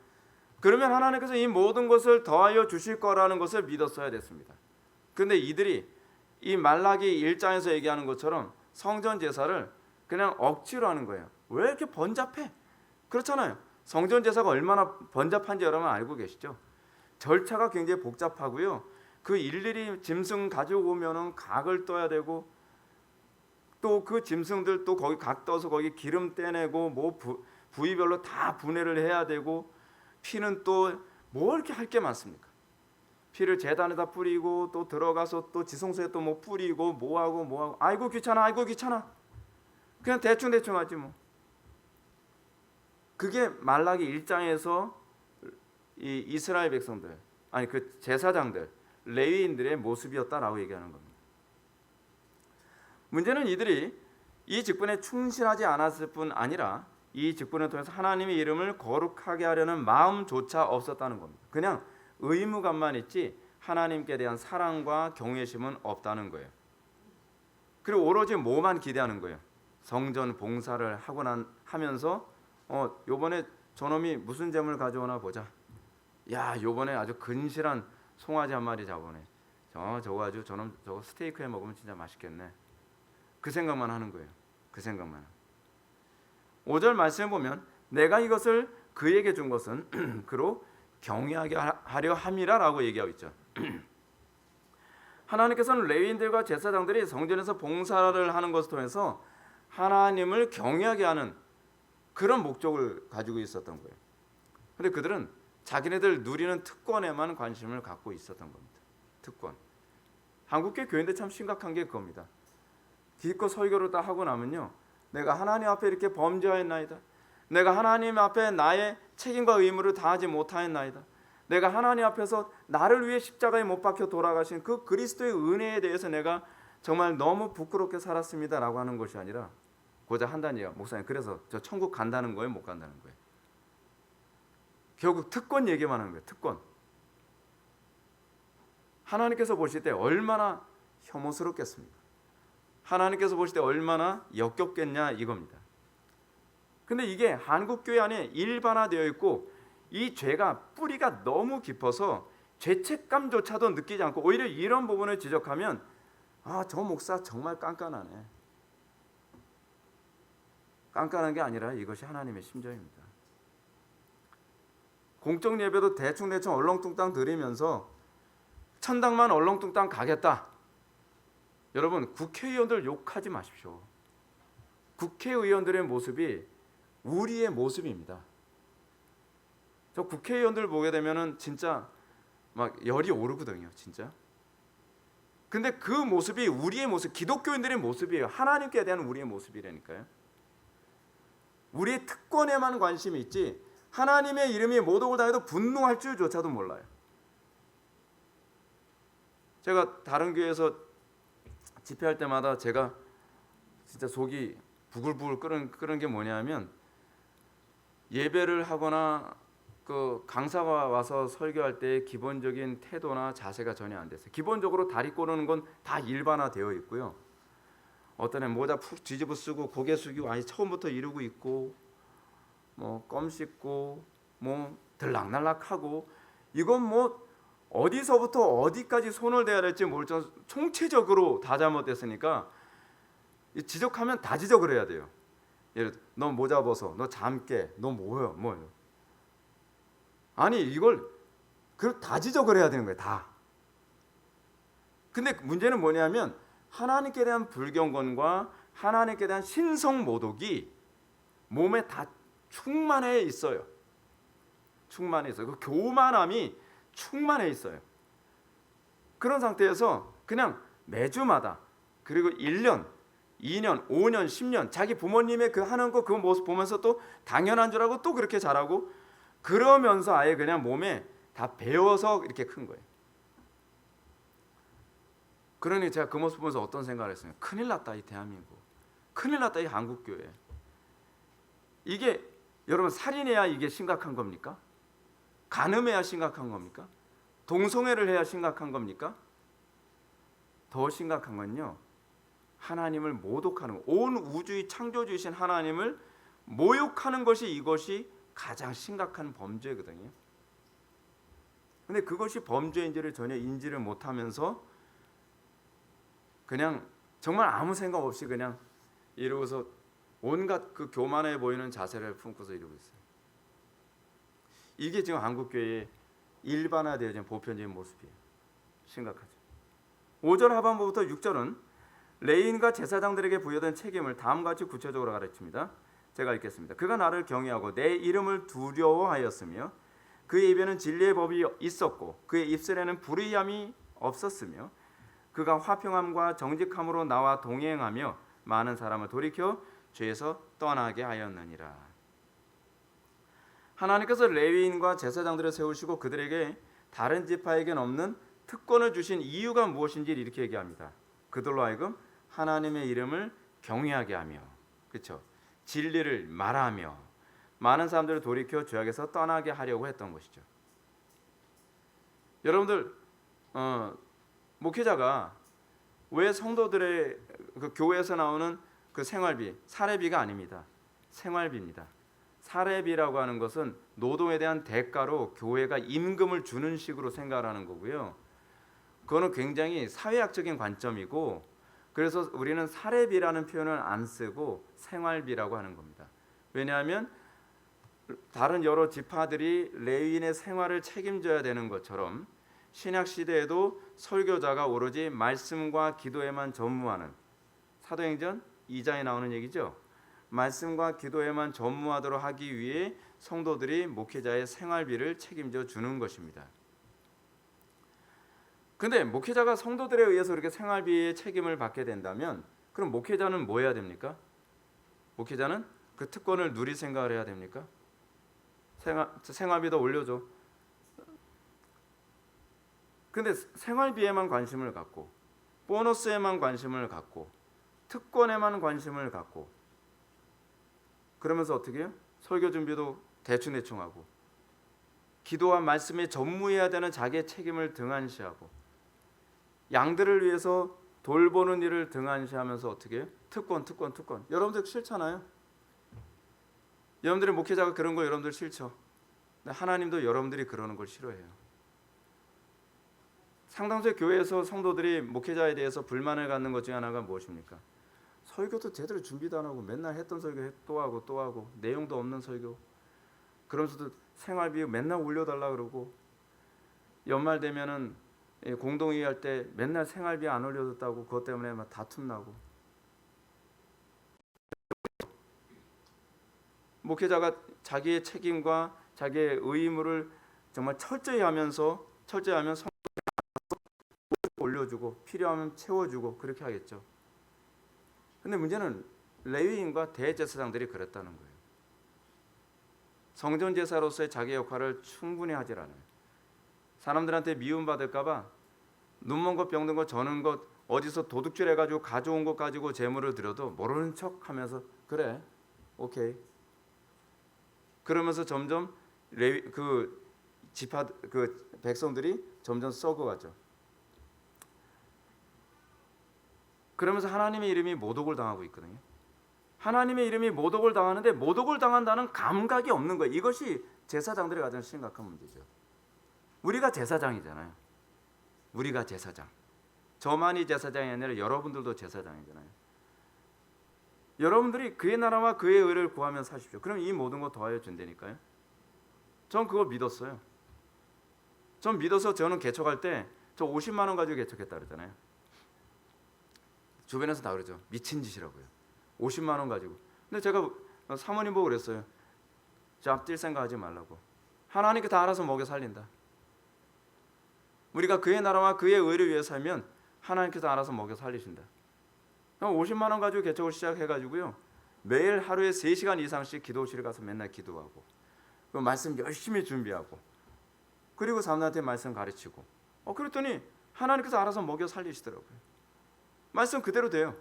그러면 하나님께서 이 모든 것을 더하여 주실 거라는 것을 믿었어야 됐습니다. 그런데 이들이 이 말라기 1장에서 얘기하는 것처럼 성전 제사를 그냥 억지로 하는 거예요. 왜 이렇게 번잡해? 그렇잖아요. 성전 제사가 얼마나 번잡한지 여러분 알고 계시죠? 절차가 굉장히 복잡하고요. 그 일일이 짐승 가지고 오면은 각을 떠야 되고 또 그 짐승들 또 거기 각 떠서 거기 기름 떼내고 뭐 부위별로 다 분해를 해야 되고 피는 또 뭐 이렇게 할 게 많습니까? 피를 제단에다 뿌리고 또 들어가서 또 지성소에 또 뭐 뿌리고 뭐하고 아이고 귀찮아 그냥 대충 하지 뭐. 그게 말라기 1장에서 이 이스라엘 백성들 아니 그 제사장들 레위인들의 모습이었다라고 얘기하는 겁니다. 문제는 이들이 이 직분에 충실하지 않았을 뿐 아니라 이 직분을 통해서 하나님의 이름을 거룩하게 하려는 마음조차 없었다는 겁니다. 그냥 의무감만 있지 하나님께 대한 사랑과 경외심은 없다는 거예요. 그리고 오로지 뭐만 기대하는 거예요. 성전 봉사를 하면서 요번에 저놈이 무슨 재물 가져오나 보자. 야 요번에 아주 근실한 송아지 한 마리 잡아오네. 저거 아주 저놈 저거 스테이크에 먹으면 진짜 맛있겠네. 그 생각만 하는 거예요. 그 생각만. 5절 말씀에 보면 내가 이것을 그에게 준 것은 그로 경외하게 하려 함이라라고 얘기하고 있죠. 하나님께서는 레위인들과 제사장들이 성전에서 봉사를 하는 것을 통해서 하나님을 경외하게 하는 그런 목적을 가지고 있었던 거예요. 그런데 그들은 자기네들 누리는 특권에만 관심을 갖고 있었던 겁니다. 특권. 한국계 교인들 참 심각한 게 그겁니다. 기껏 설교를 다 하고 나면요, 내가 하나님 앞에 이렇게 범죄하였나이다. 내가 하나님 앞에 나의 책임과 의무를 다하지 못하였나이다. 내가 하나님 앞에서 나를 위해 십자가에 못 박혀 돌아가신 그 그리스도의 은혜에 대해서 내가 정말 너무 부끄럽게 살았습니다라고 하는 것이 아니라 고작 한다는 얘기야. 목사님, 그래서 저 천국 간다는 거예요, 못 간다는 거예요? 결국 특권 얘기만 하는 거예요. 특권. 하나님께서 보실 때 얼마나 혐오스럽겠습니까? 하나님께서 보실 때 얼마나 역겹겠냐 이겁니다. 근데 이게 한국교회 안에 일반화되어 있고 이 죄가 뿌리가 너무 깊어서 죄책감조차도 느끼지 않고 오히려 이런 부분을 지적하면 저 목사 정말 깐깐하네. 깐깐한 게 아니라 이것이 하나님의 심정입니다. 공적 예배도 대충대충 얼렁뚱땅 드리면서 천당만 얼렁뚱땅 가겠다. 여러분, 국회의원들 욕하지 마십시오. 국회의원들의 모습이 우리의 모습입니다. 저 국회의원들 보게 되면은 진짜 막 열이 오르거든요, 진짜. 근데 그 모습이 우리의 모습, 기독교인들의 모습이에요. 하나님께 대한 우리의 모습이라니까요. 우리의 특권에만 관심이 있지 하나님의 이름이 모독을 당해도 분노할 줄조차도 몰라요. 제가 다른 교회에서 집회할 때마다 제가 진짜 속이 부글부글 끓는 게 뭐냐면, 예배를 하거나 그 강사가 와서 설교할 때 기본적인 태도나 자세가 전혀 안 됐어요. 기본적으로 다리 꼬르는 건 다 일반화되어 있고요. 어떤 애 모자 푹 뒤집어 쓰고 고개 숙이고 처음부터 이러고 있고 껌 씹고 들락날락하고, 이건 어디서부터 어디까지 손을 대야 될지 모를 정도로 총체적으로 다 잘못됐으니까 지적하면 다 지적을 해야 돼요. 예를 들어 너 모자 벗어, 너 잠 깨, 너 뭐예요? 아니 이걸 다 지적을 해야 되는 거예요, 다. 근데 문제는 뭐냐면 하나님께 대한 불경건과 하나님께 대한 신성 모독이 몸에 다 충만해 있어요. 그 교만함이 충만해 있어요. 그런 상태에서 그냥 매주마다, 그리고 1년, 2년, 5년, 10년 자기 부모님의 그 하는 거 그 모습 보면서 또 당연한 줄 알고 또 그렇게 잘하고, 그러면서 아예 그냥 몸에 다 배워서 이렇게 큰 거예요. 그러니 제가 그 모습 보면서 어떤 생각을 했어요? 큰일 났다 이 대한민국, 큰일 났다 이 한국교회. 이게 여러분, 살인해야 이게 심각한 겁니까? 간음해야 심각한 겁니까? 동성애를 해야 심각한 겁니까? 더 심각한 건요, 하나님을 모독하는 것, 온 우주의 창조주이신 하나님을 모욕하는 것이, 이것이 가장 심각한 범죄거든요. 근데 그것이 범죄인지를 전혀 인지를 못하면서 그냥 정말 아무 생각 없이 그냥 이러고서 온갖 그 교만해 보이는 자세를 품고서 이러고 있어요. 이게 지금 한국교회의 일반화되어진 보편적인 모습이에요. 심각하죠. 5절 하반부부터 6절은 레위인과 제사장들에게 부여된 책임을 다음과 같이 구체적으로 가르칩니다. 제가 읽겠습니다. 그가 나를 경외하고 내 이름을 두려워하였으며 그의 입에는 진리의 법이 있었고 그의 입술에는 불의함이 없었으며 그가 화평함과 정직함으로 나와 동행하며 많은 사람을 돌이켜 죄에서 떠나게 하였느니라. 하나님께서 레위인과 제사장들을 세우시고 그들에게 다른 지파에겐 없는 특권을 주신 이유가 무엇인지 이렇게 얘기합니다. 그들로 하여금 하나님의 이름을 경외하게 하며, 그렇죠? 진리를 말하며 많은 사람들을 돌이켜 죄악에서 떠나게 하려고 했던 것이죠. 여러분들, 목회자가 왜 성도들의 그 교회에서 나오는 그 생활비, 사례비가 아닙니다. 생활비입니다. 사례비라고 하는 것은 노동에 대한 대가로 교회가 임금을 주는 식으로 생각하는 거고요. 그거는 굉장히 사회학적인 관점이고, 그래서 우리는 사례비라는 표현을 안 쓰고 생활비라고 하는 겁니다. 왜냐하면 다른 여러 지파들이 레위인의 생활을 책임져야 되는 것처럼 신약 시대에도 설교자가 오로지 말씀과 기도에만 전무하는, 사도행전 2장에 나오는 얘기죠. 말씀과 기도에만 전무하도록 하기 위해 성도들이 목회자의 생활비를 책임져 주는 것입니다. 근데 목회자가 성도들에 의해서 이렇게 생활비의 책임을 받게 된다면 그럼 목회자는 뭐 해야 됩니까? 목회자는 그 특권을 누릴 생각을 해야 됩니까? 생활비 더 올려줘. 근데 생활비에만 관심을 갖고 보너스에만 관심을 갖고 특권에만 관심을 갖고 그러면서 어떻게 해요? 설교 준비도 대충대충 하고 기도와 말씀에 전무해야 되는 자기의 책임을 등한시하고 양들을 위해서 돌보는 일을 등한시하면서 어떻게 해요? 특권. 여러분들 싫잖아요. 여러분들의 목회자가 그런 거 여러분들 싫죠. 근데 하나님도 여러분들이 그러는 걸 싫어해요. 상당수의 교회에서 성도들이 목회자에 대해서 불만을 갖는 것 중에 하나가 무엇입니까? 설교도 제대로 준비도 안 하고 맨날 했던 설교 또 하고 내용도 없는 설교. 그러면서도 생활비 맨날 올려달라 그러고 연말 되면은 공동회의 할 때 맨날 생활비 안 올려줬다고 그것 때문에 막 다툼 나고. 목회자가 자기의 책임과 자기의 의무를 정말 철저히 하면 성도를 올려주고 필요하면 채워주고 그렇게 하겠죠. 근데 문제는 레위인과 대제사장들이 그랬다는 거예요. 성전제사로서의 자기 역할을 충분히 하질 않아요. 사람들한테 미움받을까 봐 눈먼 것 병든 것 저는 것 어디서 도둑질 해가지고 가져온 것 가지고 제물을 드려도 모르는 척하면서 그래 오케이 그러면서 점점 백성들이 점점 썩어가죠. 그러면서 하나님의 이름이 모독을 당하고 있거든요. 하나님의 이름이 모독을 당하는데 모독을 당한다는 감각이 없는 거예요. 이것이 제사장들의 가장 심각한 문제죠. 우리가 제사장이잖아요. 우리가 제사장. 저만이 제사장이 아니라 여러분들도 제사장이잖아요. 여러분들이 그의 나라와 그의 의를 구하면 사십시오. 그럼 이 모든 거 더하여 준다니까요. 전 그거 믿었어요. 전 믿어서 저는 개척할 때 저 50만 원 가지고 개척했다 그러잖아요. 주변에서 다 그러죠. 미친 짓이라고요. 50만 원 가지고. 근데 제가 사모님 보고 그랬어요. 저 앞뛸 생각하지 말라고. 하나님께 다 알아서 먹여 살린다. 우리가 그의 나라와 그의 의를 위해 살면 하나님께서 알아서 먹여 살리신다. 50만 원 가지고 개척을 시작해가지고요. 매일 하루에 3시간 이상씩 기도실에 가서 맨날 기도하고 그 말씀 열심히 준비하고 그리고 사람들한테 말씀 가르치고 그랬더니 하나님께서 알아서 먹여 살리시더라고요. 말씀 그대로 돼요.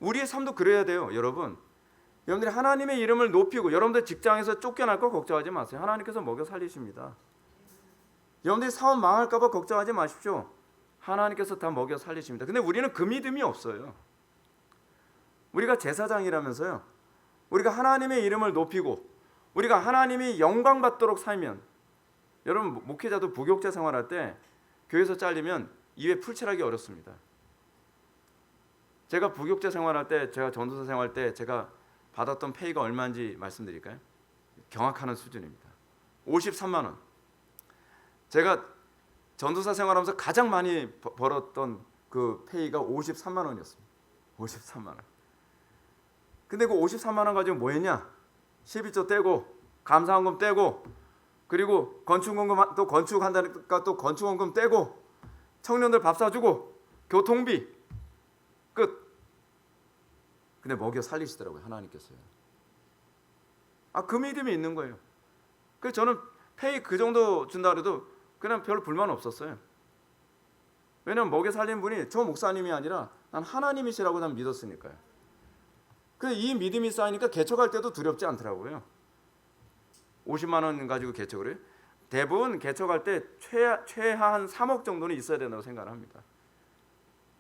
우리의 삶도 그래야 돼요. 여러분들이 하나님의 이름을 높이고 여러분들 직장에서 쫓겨날 거 걱정하지 마세요. 하나님께서 먹여 살리십니다. 여러분들이 사업 망할까 봐 걱정하지 마십시오. 하나님께서 다 먹여 살리십니다. 근데 우리는 그 믿음이 없어요. 우리가 제사장이라면서요. 우리가 하나님의 이름을 높이고 우리가 하나님이 영광 받도록 살면 여러분 목회자도 부교육자 생활할 때 교회에서 잘리면 입에 풀칠하기 어렵습니다. 제가 부교육자 생활할 때 제가 전도사 생활할 때 제가 받았던 페이가 얼마인지 말씀드릴까요? 경악하는 수준입니다. 53만 원. 제가 전도사 생활하면서 가장 많이 벌었던 그 페이가 53만 원이었습니다. 53만 원. 근데 그 53만 원 가지고 뭐 했냐? 11조 떼고 감사원금 떼고 그리고 건축원금 또 건축한다니까 또 건축원금 떼고 청년들 밥 사주고 교통비 끝. 근데 먹여 살리시더라고요. 하나님께서요. 그 믿음이 있는 거예요. 그래서 저는 페이 그 정도 준다 그래도 그냥 별로 불만 없었어요. 왜냐면 먹여 살린 분이 저 목사님이 아니라 난 하나님이시라고 난 믿었으니까요. 그래서 이 믿음이 쌓이니까 개척할 때도 두렵지 않더라고요. 50만 원 가지고 개척을 해요. 대부분 개척할 때 최하 한 3억 정도는 있어야 된다고 생각을 합니다.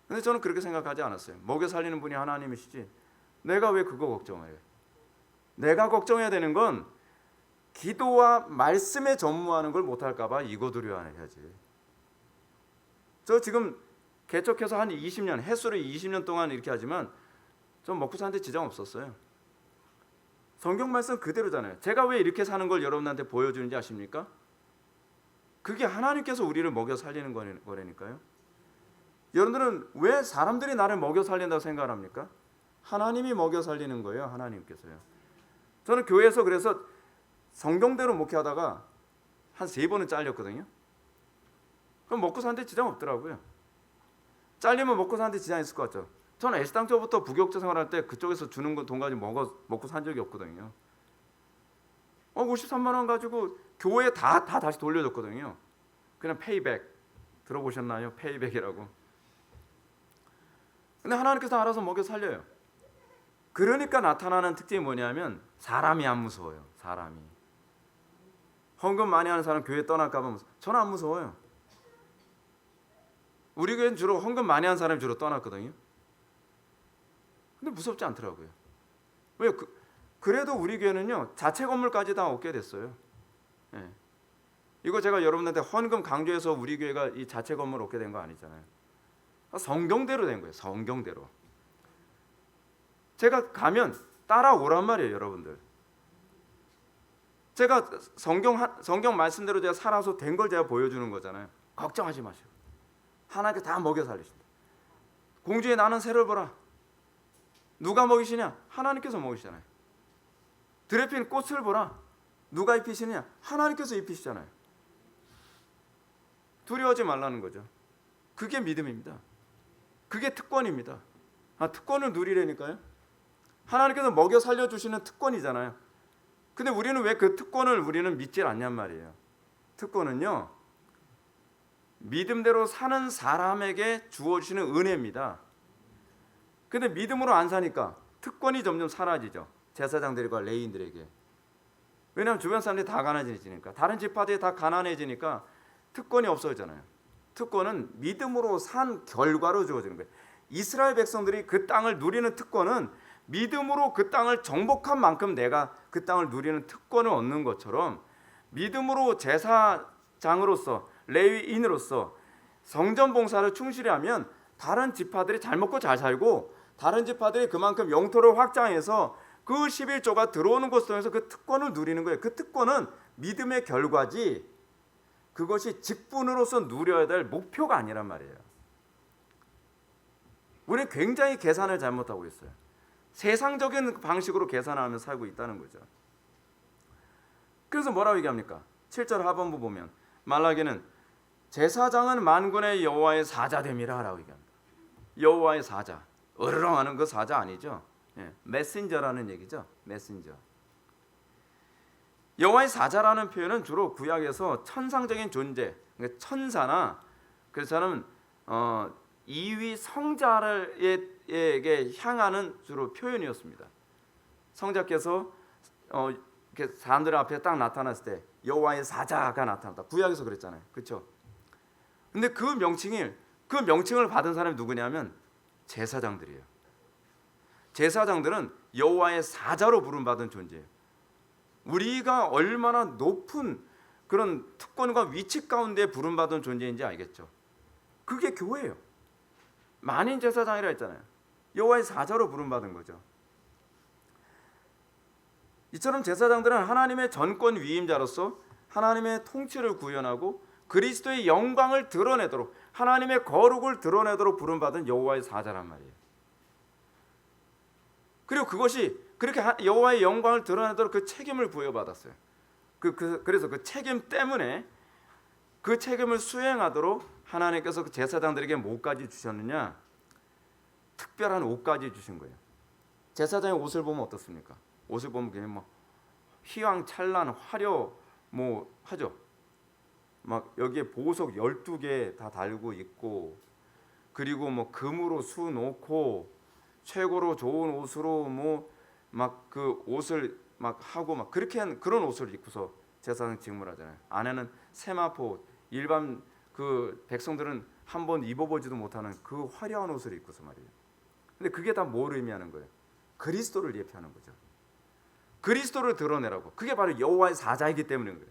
근데 저는 그렇게 생각하지 않았어요. 먹여 살리는 분이 하나님이시지 내가 왜 그거 걱정해요. 내가 걱정해야 되는 건 기도와 말씀에 전무하는 걸 못할까 봐 이거 두려워해야지. 저 지금 개척해서 한 20년 횟수로 20년 동안 이렇게 하지만 좀 먹고 사는데 지장 없었어요. 성경 말씀 그대로잖아요. 제가 왜 이렇게 사는 걸 여러분한테 보여주는지 아십니까? 그게 하나님께서 우리를 먹여 살리는 거라니까요. 여러분들은 왜 사람들이 나를 먹여 살린다고 생각합니까? 하나님이 먹여 살리는 거예요. 하나님께서요. 저는 교회에서 그래서 성경대로 목회하다가 한 3번은 잘렸거든요. 그럼 먹고 사는데 지장 없더라고요. 잘리면 먹고 사는데 지장 있을 것 같죠. 저는 애시당초부터 부교육자 생활할 때 그쪽에서 주는 돈 가지고 먹고 산 적이 없거든요. 53만 원 가지고 교회에 다 다시 돌려줬거든요. 그냥 페이백 들어보셨나요? 페이백이라고. 근데 하나님께서 알아서 먹여 살려요. 그러니까 나타나는 특징이 뭐냐면 사람이 안 무서워요. 사람이. 헌금 많이 하는 사람 교회 떠날까 봐 무서워. 저는 안 무서워요. 우리 교회는 주로 헌금 많이 하는 사람이 주로 떠났거든요. 근데 무섭지 않더라고요. 왜? 그래도 우리 교회는요 자체 건물까지 다 얻게 됐어요. 예. 이거 제가 여러분한테 헌금 강조해서 우리 교회가 이 자체 건물 얻게 된 거 아니잖아요. 성경대로 된 거예요. 성경대로. 제가 가면 따라오란 말이에요, 여러분들. 제가 성경 말씀대로 제가 살아서 된 걸 제가 보여주는 거잖아요. 걱정하지 마시고. 하나님께 다 먹여 살리신다. 공주의 나는 새를 보라. 누가 먹이시냐? 하나님께서 먹이시잖아요. 들에 핀 꽃을 보라. 누가 입히시느냐? 하나님께서 입히시잖아요. 두려워하지 말라는 거죠. 그게 믿음입니다. 그게 특권입니다. 특권을 누리려니까요. 하나님께서 먹여 살려주시는 특권이잖아요. 근데 우리는 왜 그 특권을 우리는 믿지 않냔 말이에요. 특권은요 믿음대로 사는 사람에게 주어지는 은혜입니다. 근데 믿음으로 안 사니까 특권이 점점 사라지죠. 제사장들과 레위인들에게. 왜냐하면 주변 사람들이 다 가난해지니까, 다른 지파들이 다 가난해지니까 특권이 없어지잖아요. 특권은 믿음으로 산 결과로 주어지는 거예요. 이스라엘 백성들이 그 땅을 누리는 특권은 믿음으로 그 땅을 정복한 만큼 내가 그 땅을 누리는 특권을 얻는 것처럼, 믿음으로 제사장으로서 레위인으로서 성전 봉사를 충실히 하면 다른 지파들이 잘 먹고 잘 살고, 다른 지파들이 그만큼 영토를 확장해서 그 11조가 들어오는 곳을 통해서 그 특권을 누리는 거예요. 그 특권은 믿음의 결과지 그것이 직분으로서 누려야 될 목표가 아니란 말이에요. 우리는 굉장히 계산을 잘못하고 있어요. 세상적인 방식으로 계산하며 살고 있다는 거죠. 그래서 뭐라고 얘기합니까? 7절 하반부 보면 말라기는 제사장은 만군의 여호와의 사자됨이라 라고 얘기합니다. 여호와의 사자, 으르렁하는 그 사자 아니죠. 메신저라는 얘기죠. 메신저. 여호와의 사자라는 표현은 주로 구약에서 천상적인 존재, 그러니까 천사나 그래서 저는 이위 성자에게 향하는 주로 표현이었습니다. 성자께서 이렇게 사람들 앞에 딱 나타났을 때 여호와의 사자가 나타났다. 구약에서 그랬잖아요. 그렇죠? 근데 그 명칭을 받은 사람이 누구냐면 제사장들이에요. 제사장들은 여호와의 사자로 부름받은 존재예요. 우리가 얼마나 높은 그런 특권과 위치 가운데 부름받은 존재인지 알겠죠? 그게 교회예요. 만인 제사장이라 했잖아요. 여호와의 사자로 부름받은 거죠. 이처럼 제사장들은 하나님의 전권 위임자로서 하나님의 통치를 구현하고 그리스도의 영광을 드러내도록, 하나님의 거룩을 드러내도록 부름받은 여호와의 사자란 말이에요. 그리고 그것이 그렇게 여호와의 영광을 드러내도록 그 책임을 부여받았어요. 그래서 그 책임 때문에 그 책임을 수행하도록 하나님께서 그 제사장들에게 뭐까지 주셨느냐? 특별한 옷까지 주신 거예요. 제사장의 옷을 보면 어떻습니까? 옷을 보면 그냥 뭐 휘황찬란 화려 뭐 하죠. 막 여기에 보석 12개 다 달고 있고, 그리고 뭐 금으로 수 놓고 최고로 좋은 옷으로 뭐 막 그 옷을 막 하고 막 그렇게 한 그런 옷을 입고서 제사장 직무를 하잖아요. 안에는 세마포, 일반 그 백성들은 한 번 입어보지도 못하는 그 화려한 옷을 입고서 말이에요. 근데 그게 다 뭘 의미하는 거예요? 그리스도를 예표하는 거죠. 그리스도를 드러내라고. 그게 바로 여호와의 사자이기 때문인 거예요.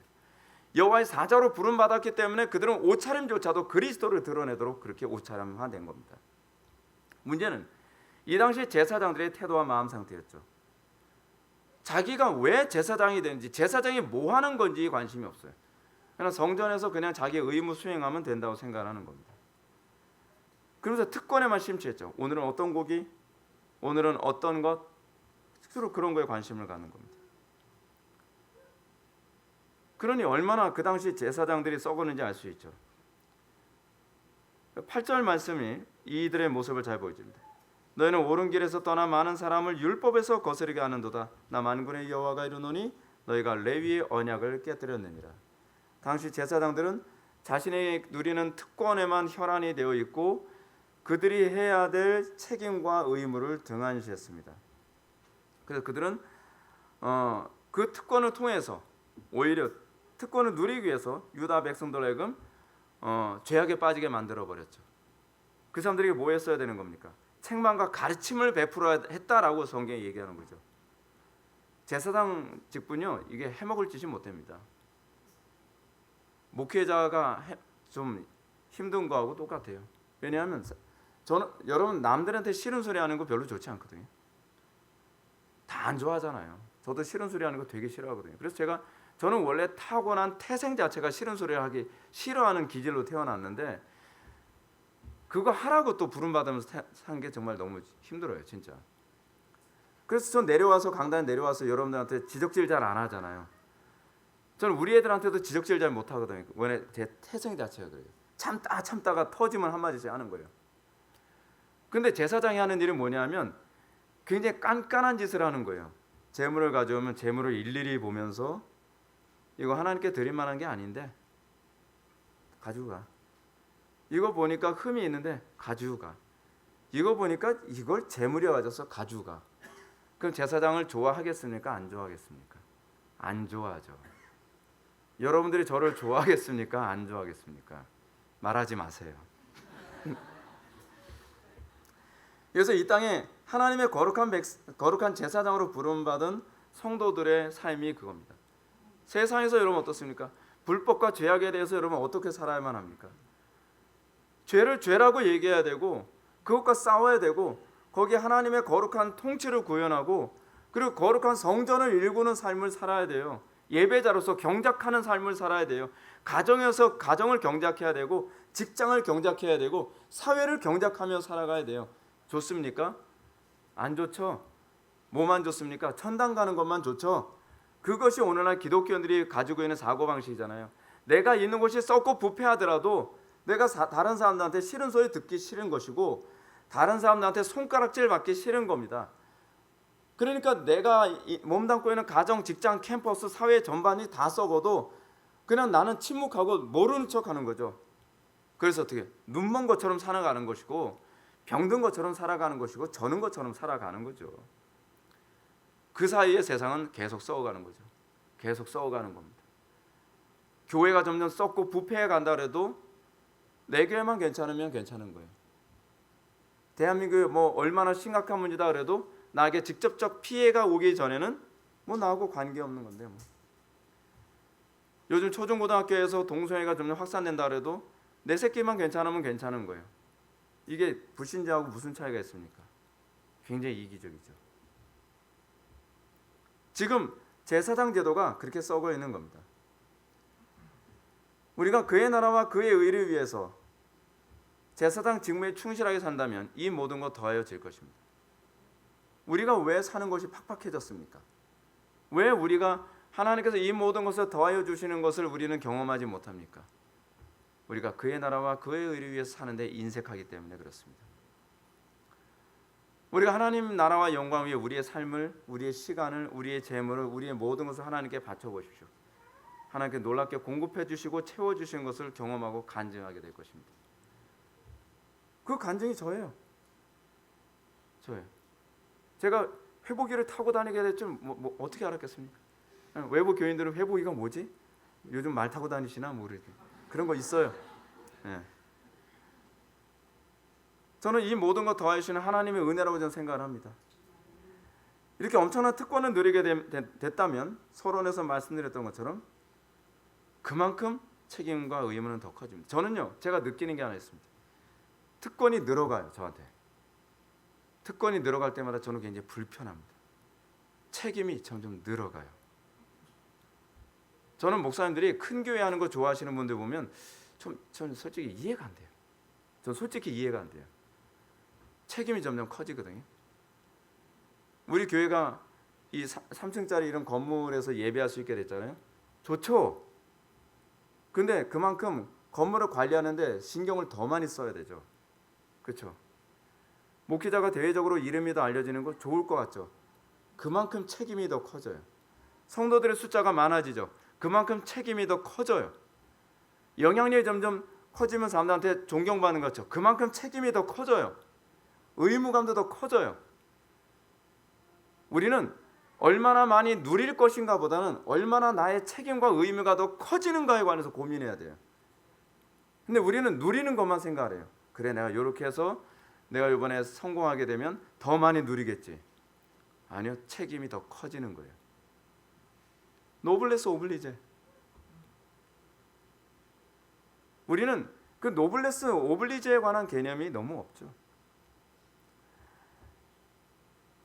여호와의 사자로 부름받았기 때문에 그들은 옷차림조차도 그리스도를 드러내도록 그렇게 옷차림화된 겁니다. 문제는 이 당시 제사장들의 태도와 마음 상태였죠. 자기가 왜 제사장이 되는지, 제사장이 뭐 하는 건지 관심이 없어요. 그냥 성전에서 그냥 자기 의무 수행하면 된다고 생각하는 겁니다. 그러면서 특권에만 심취했죠. 오늘은 어떤 고기, 오늘은 어떤 것, 주로 그런 거에 관심을 갖는 겁니다. 그러니 얼마나 그 당시 제사장들이 썩었는지 알 수 있죠. 8절 말씀이 이들의 모습을 잘 보여줍니다. 너희는 옳은 길에서 떠나 많은 사람을 율법에서 거스르게 하는도다. 나 만군의 여호와가 이르노니 너희가 레위의 언약을 깨뜨렸느니라. 당시 제사장들은 자신이 누리는 특권에만 혈안이 되어 있고 그들이 해야 될 책임과 의무를 등한시했습니다. 그래서 그들은 그 특권을 통해서 오히려 특권을 누리기 위해서 유다 백성들에게 죄악에 빠지게 만들어 버렸죠. 그 사람들에게 뭐 했어야 되는 겁니까? 책망과 가르침을 베풀어야 했다라고 성경이 얘기하는 거죠. 제사장 직분요, 이게 해먹을 짓이 못 됩니다. 목회자가 좀 힘든 거하고 똑같아요. 왜냐하면 저는 여러분 남들한테 싫은 소리 하는 거 별로 좋지 않거든요. 다 안 좋아하잖아요. 저도 싫은 소리 하는 거 되게 싫어하거든요. 그래서 저는 원래 타고난 태생 자체가 싫은 소리를 하기 싫어하는 기질로 태어났는데 그거 하라고 또 부름받으면서 사는 게 정말 너무 힘들어요, 진짜. 그래서 전 내려와서 강단에 내려와서 여러분들한테 지적질 잘 안 하잖아요. 저는 우리 애들한테도 지적질 잘 못 하거든요. 원래 제 태생 자체가 그래요. 참다가 터지면 한마디씩 하는 거예요. 근데 제사장이 하는 일은 뭐냐면 굉장히 깐깐한 짓을 하는 거예요. 재물을 가져오면 재물을 일일이 보면서 이거 하나님께 드릴 만한 게 아닌데 가지고 가. 이거 보니까 흠이 있는데 가지고 가. 이거 보니까 이걸 재물이 가져서 가지고 가. 그럼 제사장을 좋아하겠습니까? 안 좋아하겠습니까? 안 좋아하죠. 여러분들이 저를 좋아하겠습니까? 안 좋아하겠습니까? 말하지 마세요. 그래서 이 땅에 하나님의 거룩한 제사장으로 부름받은 성도들의 삶이 그겁니다. 세상에서 여러분 어떻습니까? 불법과 죄악에 대해서 여러분 어떻게 살아야만 합니까? 죄를 죄라고 얘기해야 되고 그것과 싸워야 되고 거기에 하나님의 거룩한 통치를 구현하고 그리고 거룩한 성전을 일구는 삶을 살아야 돼요. 예배자로서 경작하는 삶을 살아야 돼요. 가정에서 가정을 경작해야 되고 직장을 경작해야 되고 사회를 경작하며 살아가야 돼요. 좋습니까? 안 좋죠? 뭐만 좋습니까? 천당 가는 것만 좋죠? 그것이 오늘날 기독교인들이 가지고 있는 사고방식이잖아요. 내가 있는 곳이 썩고 부패하더라도 내가 다른 사람들한테 싫은 소리 듣기 싫은 것이고 다른 사람들한테 손가락질 받기 싫은 겁니다. 그러니까 내가 몸담고 있는 가정, 직장, 캠퍼스, 사회 전반이 다 썩어도 그냥 나는 침묵하고 모르는 척하는 거죠. 그래서 어떻게 눈먼 것처럼 살아가는 것이고 병든 것처럼 살아가는 것이고 저는 것처럼 살아가는 거죠. 그 사이에 세상은 계속 썩어가는 거죠. 계속 썩어가는 겁니다. 교회가 점점 썩고 부패해 간다 그래도 내 교회만 괜찮으면 괜찮은 거예요. 대한민국이 뭐 얼마나 심각한 문제다 그래도 나에게 직접적 피해가 오기 전에는 뭐 나하고 관계없는 건데 뭐. 요즘 초중고등학교에서 동성애가 점점 확산된다 그래도 내 새끼만 괜찮으면 괜찮은 거예요. 이게 불신자하고 무슨 차이가 있습니까? 굉장히 이기적이죠. 지금 제사장 제도가 그렇게 썩어 있는 겁니다. 우리가 그의 나라와 그의 의를 위해서 제사장 직무에 충실하게 산다면 이 모든 것 더하여질 것입니다. 우리가 왜 사는 것이 팍팍해졌습니까? 왜 우리가 하나님께서 이 모든 것을 더하여 주시는 것을 우리는 경험하지 못합니까? 우리가 그의 나라와 그의 의를 위해서 사는데 인색하기 때문에 그렇습니다. 우리가 하나님 나라와 영광 위에 우리의 삶을, 우리의 시간을, 우리의 재물을, 우리의 모든 것을 하나님께 바쳐보십시오. 하나님께 놀랍게 공급해 주시고 채워주시는 것을 경험하고 간증하게 될 것입니다. 그 간증이 저예요. 제가 회복기를 타고 다니게 될 줄 어떻게 알았겠습니까? 외부 교인들은 회복기가 뭐지? 요즘 말 타고 다니시나 모르겠 그런 거 있어요. 네. 저는 이 모든 것 더하시는 하나님의 은혜라고 저는 생각을 합니다. 이렇게 엄청난 특권을 누리게 됐다면 서론에서 말씀드렸던 것처럼 그만큼 책임과 의무는 더 커집니다. 저는요, 제가 느끼는 게 하나 있습니다. 특권이 늘어가요, 저한테. 특권이 늘어갈 때마다 저는 굉장히 불편합니다. 책임이 점점 늘어가요. 저는 목사님들이 큰 교회 하는 거 좋아하시는 분들 보면 전 솔직히 이해가 안 돼요. 전 솔직히 이해가 안 돼요. 책임이 점점 커지거든요. 우리 교회가 이 3층짜리 이런 건물에서 예배할 수 있게 됐잖아요. 좋죠. 근데 그만큼 건물을 관리하는데 신경을 더 많이 써야 되죠. 그렇죠. 목회자가 대외적으로 이름이 더 알려지는 거 좋을 것 같죠. 그만큼 책임이 더 커져요. 성도들의 숫자가 많아지죠. 그만큼 책임이 더 커져요. 영향력이 점점 커지면 사람들한테 존경받는 것 같죠. 그만큼 책임이 더 커져요. 의무감도 더 커져요. 우리는 얼마나 많이 누릴 것인가 보다는 얼마나 나의 책임과 의무가 더 커지는가에 관해서 고민해야 돼요. 근데 우리는 누리는 것만 생각해요. 그래, 내가 이렇게 해서 내가 이번에 성공하게 되면 더 많이 누리겠지. 아니요, 책임이 더 커지는 거예요. 노블레스 오블리제. 우리는 그 노블레스 오블리제에 관한 개념이 너무 없죠.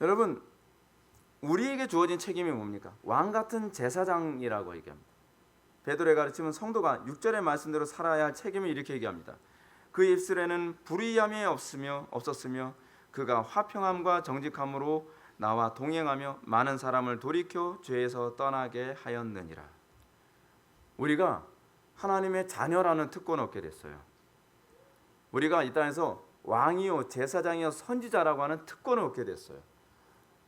여러분, 우리에게 주어진 책임이 뭡니까? 왕 같은 제사장이라고 얘기합니다. 베드로의 가르침은 성도가 6절의 말씀대로 살아야 할 책임을 이렇게 얘기합니다. 그 입술에는 불의함이 없었으며 그가 화평함과 정직함으로 나와 동행하며 많은 사람을 돌이켜 죄에서 떠나게 하였느니라. 우리가 하나님의 자녀라는 특권을 얻게 됐어요. 우리가 이 땅에서 왕이요 제사장이요 선지자라고 하는 특권을 얻게 됐어요.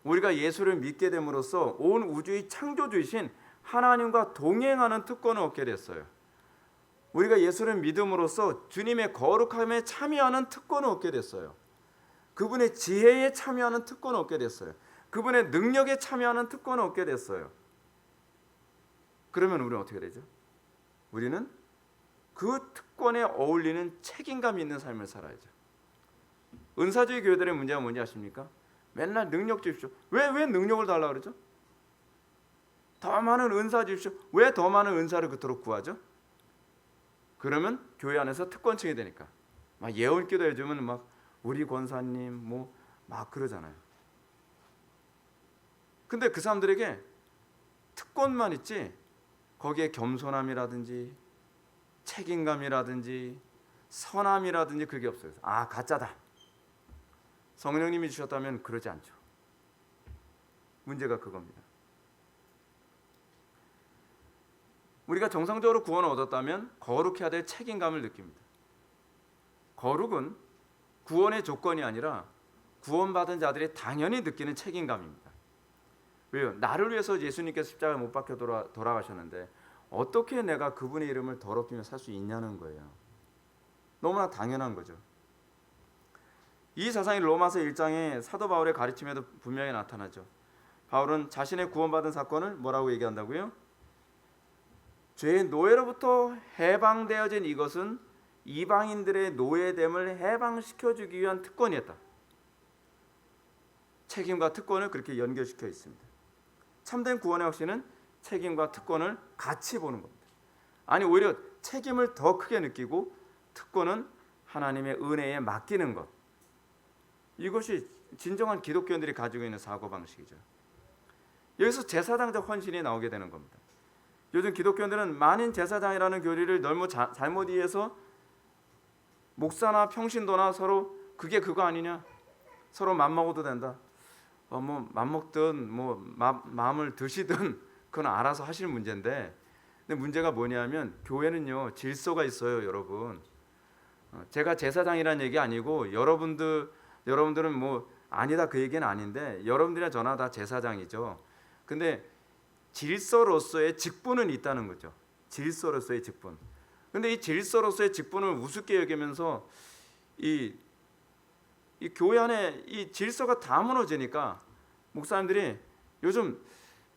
우리가 예수를 믿게 됨으로써 온 우주의 창조주이신 하나님과 동행하는 특권을 얻게 됐어요. 우리가 예수를 믿음으로써 주님의 거룩함에 참여하는 특권을 얻게 됐어요. 그분의 지혜에 참여하는 특권을 얻게 됐어요. 그분의 능력에 참여하는 특권을 얻게 됐어요. 그러면 우리는 어떻게 되죠? 우리는 그 특권에 어울리는 책임감 있는 삶을 살아야죠. 은사주의 교회들의 문제가 뭔지 아십니까? 맨날 능력 주십시오. 왜 능력을 달라고 그러죠? 더 많은 은사 주십시오. 왜 더 많은 은사를 그토록 구하죠? 그러면 교회 안에서 특권층이 되니까 막 예언 기도 해주면 막 우리 권사님 뭐 막 그러잖아요. 근데 그 사람들에게 특권만 있지 거기에 겸손함이라든지 책임감이라든지 선함이라든지 그게 없어요. 아, 가짜다. 성령님이 주셨다면 그러지 않죠. 문제가 그겁니다. 우리가 정상적으로 구원을 얻었다면 거룩해야 될 책임감을 느낍니다. 거룩은 구원의 조건이 아니라 구원받은 자들이 당연히 느끼는 책임감입니다. 왜요? 나를 위해서 예수님께서 십자가에 못 박혀 돌아가셨는데 어떻게 내가 그분의 이름을 더럽히며 살 수 있냐는 거예요. 너무나 당연한 거죠. 이 사상이 로마서 1장의 사도 바울의 가르침에도 분명히 나타나죠. 바울은 자신의 구원받은 사건을 뭐라고 얘기한다고요? 죄의 노예로부터 해방되어진 이것은 이방인들의 노예됨을 해방시켜주기 위한 특권이었다. 책임과 특권을 그렇게 연결시켜 있습니다. 참된 구원의 확신은 책임과 특권을 같이 보는 겁니다. 아니, 오히려 책임을 더 크게 느끼고 특권은 하나님의 은혜에 맡기는 것. 이것이 진정한 기독교인들이 가지고 있는 사고방식이죠. 여기서 제사장적 헌신이 나오게 되는 겁니다. 요즘 기독교인들은 만인 제사장이라는 교리를 너무 잘못 이해해서 목사나 평신도나 서로 그게 그거 아니냐, 서로 맘먹어도 된다, 뭐 맘먹든 뭐 마음을 드시든 그건 알아서 하실 문제인데, 근데 문제가 뭐냐면 교회는요 질서가 있어요. 여러분, 제가 제사장이라는 얘기 아니고 여러분들은 뭐 아니다 그 얘기는 아닌데 여러분들이나 저나 다 제사장이죠. 근데 질서로서의 직분은 있다는 거죠. 질서로서의 직분. 근데 이 질서로서의 직분을 우습게 여기면서 이 교회 안에 이 질서가 다 무너지니까 목사님들이 요즘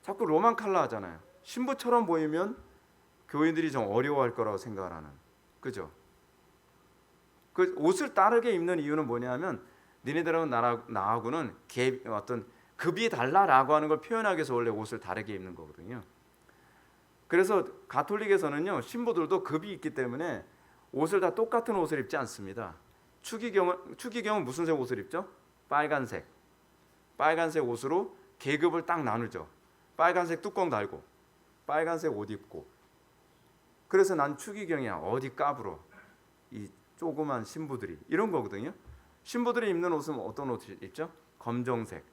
자꾸 로만 칼라 하잖아요. 신부처럼 보이면 교인들이 좀 어려워할 거라고 생각을 하는. 그죠? 그 옷을 다르게 입는 이유는 뭐냐면 니네들하고 나하고는 어떤 급이 달라라고 하는 걸 표현하기 위해서 원래 옷을 다르게 입는 거거든요. 그래서 가톨릭에서는요 신부들도 급이 있기 때문에 옷을 다 똑같은 옷을 입지 않습니다. 추기경은 무슨 색 옷을 입죠? 빨간색 옷으로 계급을 딱 나누죠. 빨간색 뚜껑 달고 빨간색 옷 입고. 그래서 난 추기경이야. 어디 까불어. 이 조그만 신부들이 이런 거거든요. 신부들이 입는 옷은 어떤 옷 입죠? 검정색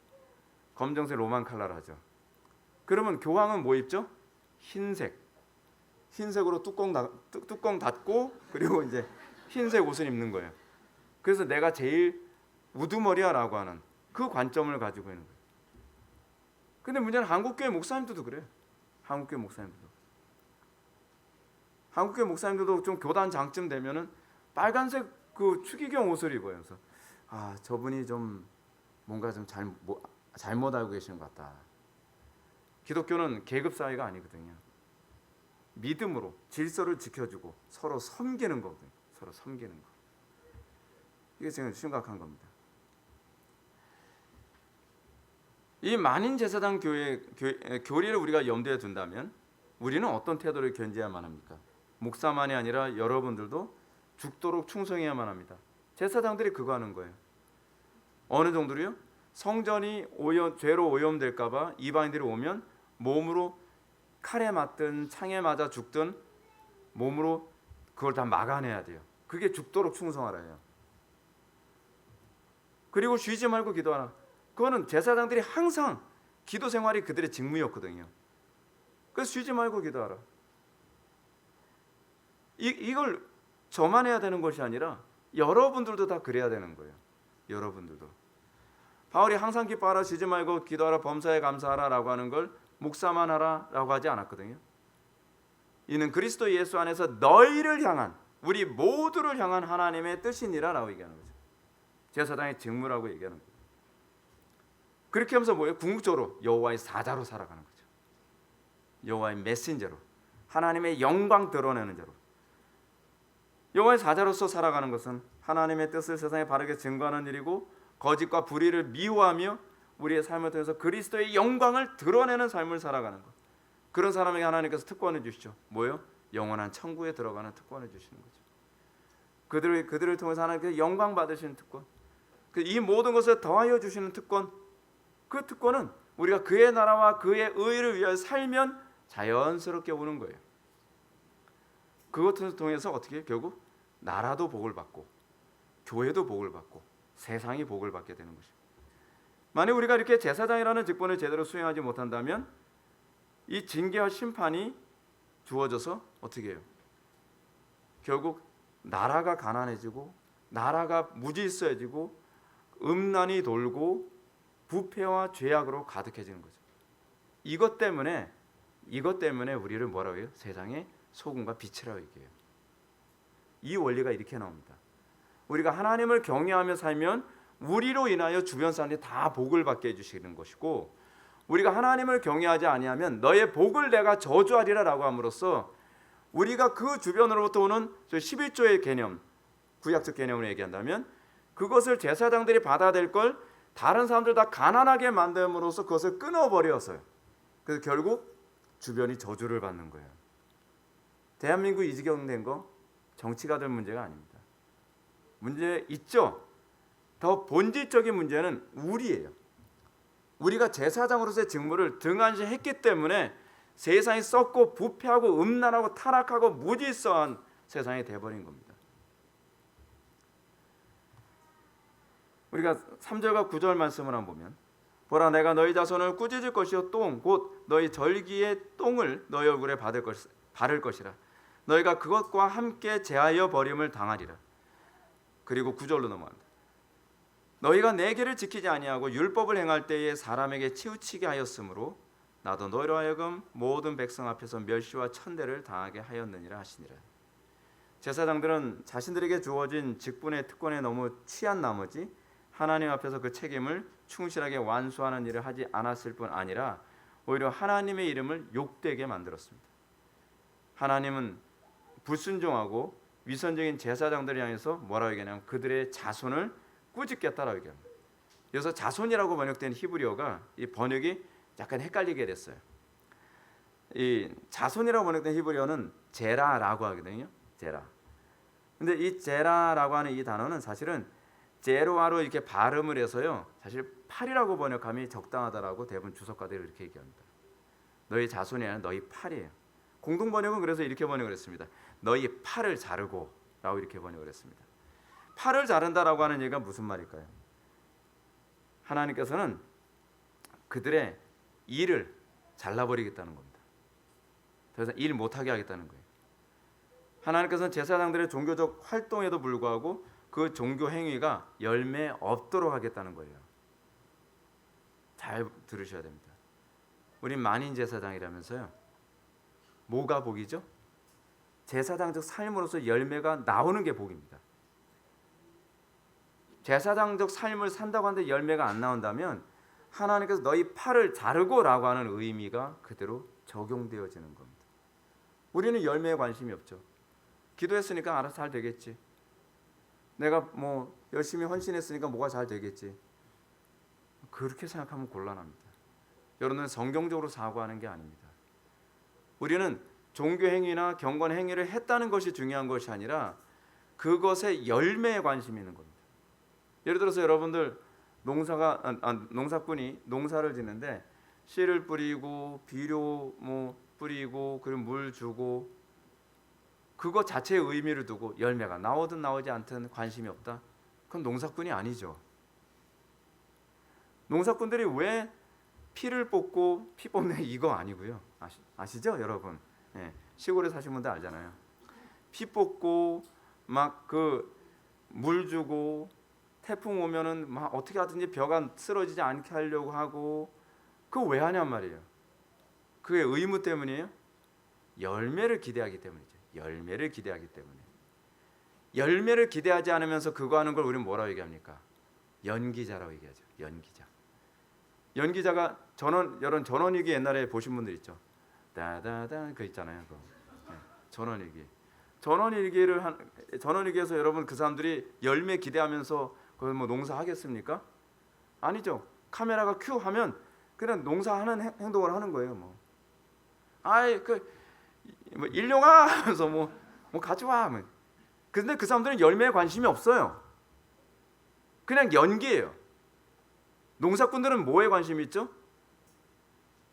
로만 컬러를 하죠. 그러면 교황은 뭐 입죠? 흰색으로 뚜껑 닫고 그리고 이제 흰색 옷을 입는 거예요. 그래서 내가 제일 우두머리야라고 하는 그 관점을 가지고 있는 거예요. 근데 문제는 한국교회 목사님들도 그래요. 한국교회 목사님들도 좀 교단 장쯤 되면은 빨간색 그 추기경 옷을 입어요. 그래서 저분이 좀 뭔가 좀 잘못 알고 계시는 것 같다. 기독교는 계급 사회가 아니거든요. 믿음으로 질서를 지켜주고 서로 섬기는 거거든요. 서로 섬기는 거. 이게 지금 심각한 겁니다. 이 만인 제사장 교리를 우리가 염두에 둔다면 우리는 어떤 태도를 견지해야만 합니까? 목사만이 아니라 여러분들도 죽도록 충성해야만 합니다. 제사장들이 그거 하는 거예요. 어느 정도로요? 성전이 죄로 오염될까 봐 이방인들이 오면 몸으로 칼에 맞든 창에 맞아 죽든 몸으로 그걸 다 막아내야 돼요. 그게 죽도록 충성하라 해요. 그리고 쉬지 말고 기도하라. 그거는 제사장들이 항상 기도 생활이 그들의 직무였거든요. 그래서 쉬지 말고 기도하라. 이걸 저만 해야 되는 것이 아니라 여러분들도 다 그래야 되는 거예요. 여러분들도. 바울이 항상 기뻐하라, 쉬지 말고 기도하라, 범사에 감사하라라고 하는 걸 목사만 하라라고 하지 않았거든요. 이는 그리스도 예수 안에서 너희를 향한, 우리 모두를 향한 하나님의 뜻이니라라고 얘기하는 거죠. 제사장의 직무라고 얘기하는 거예요. 그렇게 하면서 뭐예요? 궁극적으로 여호와의 사자로 살아가는 거죠. 여호와의 메신저로, 하나님의 영광 드러내는 자로. 여호와의 사자로서 살아가는 것은 하나님의 뜻을 세상에 바르게 증거하는 일이고 거짓과 불의를 미워하며 우리의 삶을 통해서 그리스도의 영광을 드러내는 삶을 살아가는 것. 그런 사람에게 하나님께서 특권을 주시죠. 뭐예요? 영원한 천국에 들어가는 특권을 주시는 거죠. 그들을 통해서 하나님께서 영광 받으시는 특권. 이 모든 것을 더하여 주시는 특권. 그 특권은 우리가 그의 나라와 그의 의를 위하여 살면 자연스럽게 오는 거예요. 그것을 통해서 어떻게 결국 나라도 복을 받고 교회도 복을 받고 세상이 복을 받게 되는 것입니다. 만약 우리가 이렇게 제사장이라는 직분을 제대로 수행하지 못한다면 이 징계와 심판이 주어져서 어떻게 해요? 결국 나라가 가난해지고 나라가 무질서해지고 음란이 돌고 부패와 죄악으로 가득해지는 거죠. 이것 때문에 우리를 뭐라고 해요? 세상의 소금과 빛이라고 얘기해요. 이 원리가 이렇게 나옵니다. 우리가 하나님을 경외하며 살면 우리로 인하여 주변 사람들이 다 복을 받게 해주시는 것이고, 우리가 하나님을 경외하지 아니하면 너의 복을 내가 저주하리라라고 함으로써 우리가 그 주변으로부터 오는 11조의 개념, 구약적 개념으로 얘기한다면 그것을 제사장들이 받아야 될 걸 다른 사람들 다 가난하게 만듦으로써 그것을 끊어버렸어요. 그래서 결국 주변이 저주를 받는 거예요. 대한민국 이 지경 된 거 정치가들 문제가 아닙니다. 문제 있죠. 더 본질적인 문제는 우리예요. 우리가 제사장으로서의 직무를 등한시했기 때문에 세상이 썩고 부패하고 음란하고 타락하고 무질서한 세상이 돼버린 겁니다. 우리가 3절과 9절 말씀을 한번 보면, 보라 내가 너희 자손을 꾸짖을 것이요 곧 너희 절기의 똥을 너희 얼굴에 바를 것이라. 너희가 그것과 함께 제하여 버림을 당하리라. 그리고 9절로 넘어갑니다. 너희가 내 계를 지키지 아니하고 율법을 행할 때에 사람에게 치우치게 하였으므로 나도 너희로 하여금 모든 백성 앞에서 멸시와 천대를 당하게 하였느니라 하시니라. 제사장들은 자신들에게 주어진 직분의 특권에 너무 취한 나머지 하나님 앞에서 그 책임을 충실하게 완수하는 일을 하지 않았을 뿐 아니라 오히려 하나님의 이름을 욕되게 만들었습니다. 하나님은 불순종하고 위선적인 제사장들을 향해서 뭐라고 얘기하냐면 그들의 자손을 꾸짖겠다라고 얘기합니다. 그래서 자손이라고 번역된 히브리어가 이 번역이 약간 헷갈리게 됐어요. 이 자손이라고 번역된 히브리어는 제라라고 하거든요. 제라. 근데 이 제라라고 하는 이 단어는 사실은 제로아로 이렇게 발음을 해서요, 사실 팔이라고 번역함이 적당하다라고 대부분 주석가들이 이렇게 얘기합니다. 너희 자손이 아니라 너희 팔이에요. 공동 번역은 그래서 이렇게 번역을 했습니다. 너희 팔을 자르고 라고 이렇게 번역을 했습니다. 팔을 자른다라고 하는 얘기가 무슨 말일까요? 하나님께서는 그들의 일을 잘라버리겠다는 겁니다. 더 이상 일 못하게 하겠다는 거예요. 하나님께서는 제사장들의 종교적 활동에도 불구하고 그 종교 행위가 열매 없도록 하겠다는 거예요. 잘 들으셔야 됩니다. 우린 만인 제사장이라면서요. 뭐가 복이죠? 제사장적 삶으로서 열매가 나오는 게 복입니다. 제사장적 삶을 산다고 하는데 열매가 안 나온다면 하나님께서 너희 팔을 자르고라고 하는 의미가 그대로 적용되어지는 겁니다. 우리는 열매에 관심이 없죠. 기도했으니까 알아서 잘 되겠지. 내가 뭐 열심히 헌신했으니까 뭐가 잘 되겠지. 그렇게 생각하면 곤란합니다. 여러분은 성경적으로 사고하는 게 아닙니다. 우리는 종교 행위나 경건 행위를 했다는 것이 중요한 것이 아니라 그것의 열매에 관심이 있는 겁니다. 예를 들어서 여러분들 농사꾼이 농사를 짓는데 씨를 뿌리고 비료 뿌리고 그리고 물 주고 그것 자체의 의미를 두고 열매가 나오든 나오지 않든 관심이 없다? 그건 농사꾼이 아니죠. 농사꾼들이 왜 피를 뽑고 피 뽑는 이거 아니고요. 아시죠, 여러분? 예, 시골에 사신 분들 알잖아요. 피 뽑고 막 그 물 주고 태풍 오면은 막 어떻게 하든지 벼가 쓰러지지 않게 하려고 하고 그거 왜 하냔 말이에요. 그게 의무 때문이에요? 열매를 기대하기 때문이죠. 열매를 기대하기 때문에. 열매를 기대하지 않으면서 그거 하는 걸 우리는 뭐라고 얘기합니까? 연기자라고 얘기하죠. 연기자. 연기자가 여러분 전원일기 옛날에 보신 분들 있죠. 다다다 그 있잖아요. 그거. 네, 전원일기. 전원일기에서 여러분 그 사람들이 열매 기대하면서 그걸 뭐 농사하겠습니까? 아니죠. 카메라가 큐 하면 그냥 농사하는 행동을 하는 거예요. 뭐. 아이 뭐 일용아 하면서 뭐 같이 와. 근데 그 사람들은 열매에 관심이 없어요. 그냥 연기예요. 농사꾼들은 뭐에 관심이 있죠?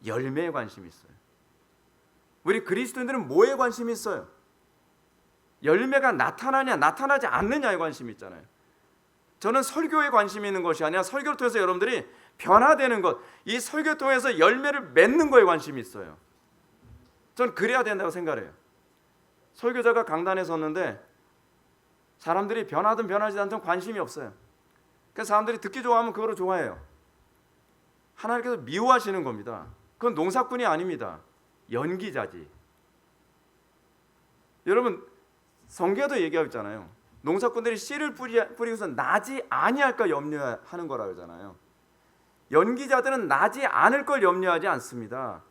열매에 관심이 있어요. 우리 그리스도인들은 뭐에 관심이 있어요? 열매가 나타나냐 나타나지 않느냐에 관심이 있잖아요. 저는 설교에 관심이 있는 것이 아니라 설교를 통해서 여러분들이 변화되는 것, 이 설교를 통해서 열매를 맺는 거에 관심이 있어요. 전 그래야 된다고 생각해요. 설교자가 강단에 섰는데 사람들이 변하든 변하지 않든 관심이 없어요. 그래서 사람들이 듣기 좋아하면 그거를 좋아해요. 하나님께서 미워하시는 겁니다. 그건 농사꾼이 아닙니다. 연기자지. 여러분 성경에도 얘기하고 있잖아요. 농사꾼들이 씨를 뿌리고서 나지 아니할까 염려하는 거라고 하잖아요. 연기자들은 나지 않을 걸 염려하지 않습니다.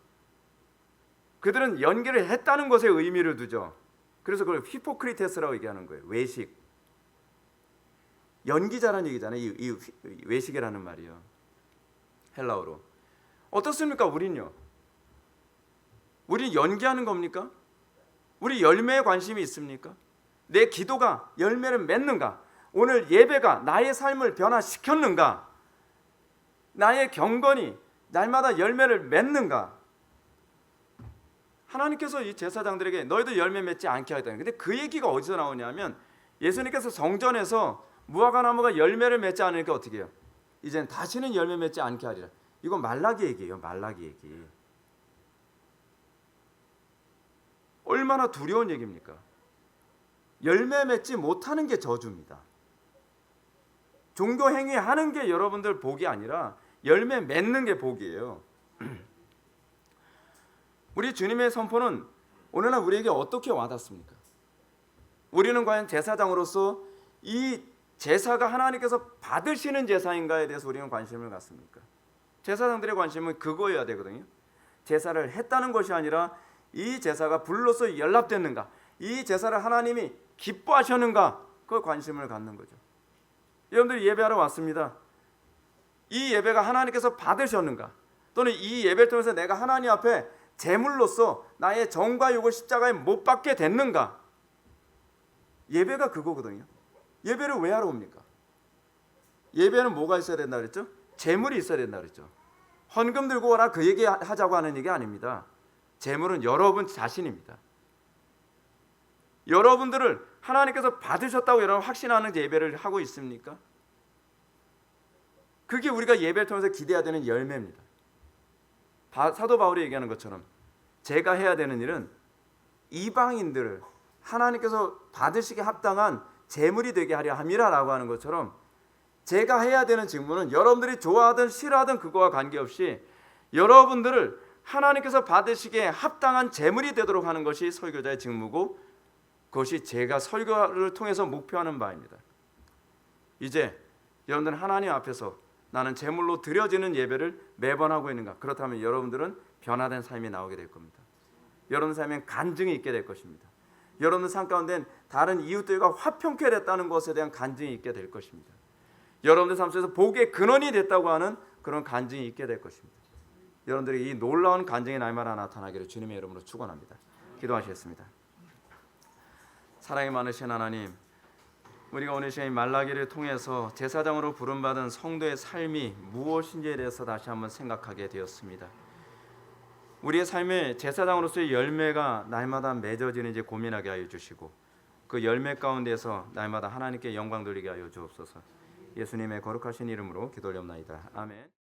그들은 연기를 했다는 것에 의미를 두죠. 그래서 그걸 히포크리테스라고 얘기하는 거예요. 외식. 연기자라는 얘기잖아요. 이 외식이라는 말이요. 헬라어로. 어떻습니까? 우리는 연기하는 겁니까? 우리 열매에 관심이 있습니까? 내 기도가 열매를 맺는가? 오늘 예배가 나의 삶을 변화시켰는가? 나의 경건이 날마다 열매를 맺는가? 하나님께서 이 제사장들에게 너희도 열매 맺지 않게 하겠다. 근데 그 얘기가 어디서 나오냐면 예수님께서 성전에서 무화과 나무가 열매를 맺지 않으니까 어떻게 해요? 이젠 다시는 열매 맺지 않게 하리라. 이건 말라기 얘기예요. 말라기 얘기. 얼마나 두려운 얘기입니까? 열매 맺지 못하는 게 저주입니다. 종교 행위 하는 게 여러분들 복이 아니라 열매 맺는 게 복이에요. 우리 주님의 선포는 오늘날 우리에게 어떻게 와닿습니까? 우리는 과연 제사장으로서 이 제사가 하나님께서 받으시는 제사인가에 대해서 우리는 관심을 갖습니까? 제사장들의 관심은 그거여야 되거든요. 제사를 했다는 것이 아니라 이 제사가 불로서 연락됐는가, 이 제사를 하나님이 기뻐하셨는가, 그 관심을 갖는 거죠. 여러분들이 예배하러 왔습니다. 이 예배가 하나님께서 받으셨는가, 또는 이 예배를 통해서 내가 하나님 앞에 제물로서 나의 정과 욕을 십자가에 못 박게 됐는가? 예배가 그거거든요. 예배를 왜 하러 옵니까? 예배는 뭐가 있어야 된다 그랬죠? 재물이 있어야 된다 그랬죠. 헌금 들고 오라 그 얘기 하자고 하는 얘기 아닙니다. 재물은 여러분 자신입니다. 여러분들을 하나님께서 받으셨다고 여러분 확신하는 예배를 하고 있습니까? 그게 우리가 예배를 통해서 기대해야 되는 열매입니다. 사도 바울이 얘기하는 것처럼 제가 해야 되는 일은 이방인들을 하나님께서 받으시기에 합당한 재물이 되게 하려 함이라라고 하는 것처럼 제가 해야 되는 직무는 여러분들이 좋아하든 싫어하든 그거와 관계없이 여러분들을 하나님께서 받으시기에 합당한 재물이 되도록 하는 것이 설교자의 직무고 그것이 제가 설교를 통해서 목표하는 바입니다. 이제 여러분들은 하나님 앞에서 나는 제물로 드려지는 예배를 매번 하고 있는가? 그렇다면 여러분들은 변화된 삶이 나오게 될 겁니다. 여러분 삶엔 간증이 있게 될 것입니다. 여러분 삶 가운데는 다른 이웃들과 화평케 됐다는 것에 대한 간증이 있게 될 것입니다. 여러분들 삶 속에서 복의 근원이 됐다고 하는 그런 간증이 있게 될 것입니다. 여러분들이 이 놀라운 간증의 날마다 나타나기를 주님의 이름으로 축원합니다. 기도하시겠습니다. 사랑이 많으신 하나님, 우리가 오늘 시간 말라기를 통해서 제사장으로 부름받은 성도의 삶이 무엇인지에 대해서 다시 한번 생각하게 되었습니다. 우리의 삶에 제사장으로서의 열매가 날마다 맺어지는지 고민하게 하여 주시고 그 열매 가운데서 날마다 하나님께 영광 돌리게 하여 주옵소서. 예수님의 거룩하신 이름으로 기도 올려옵나이다. 아멘.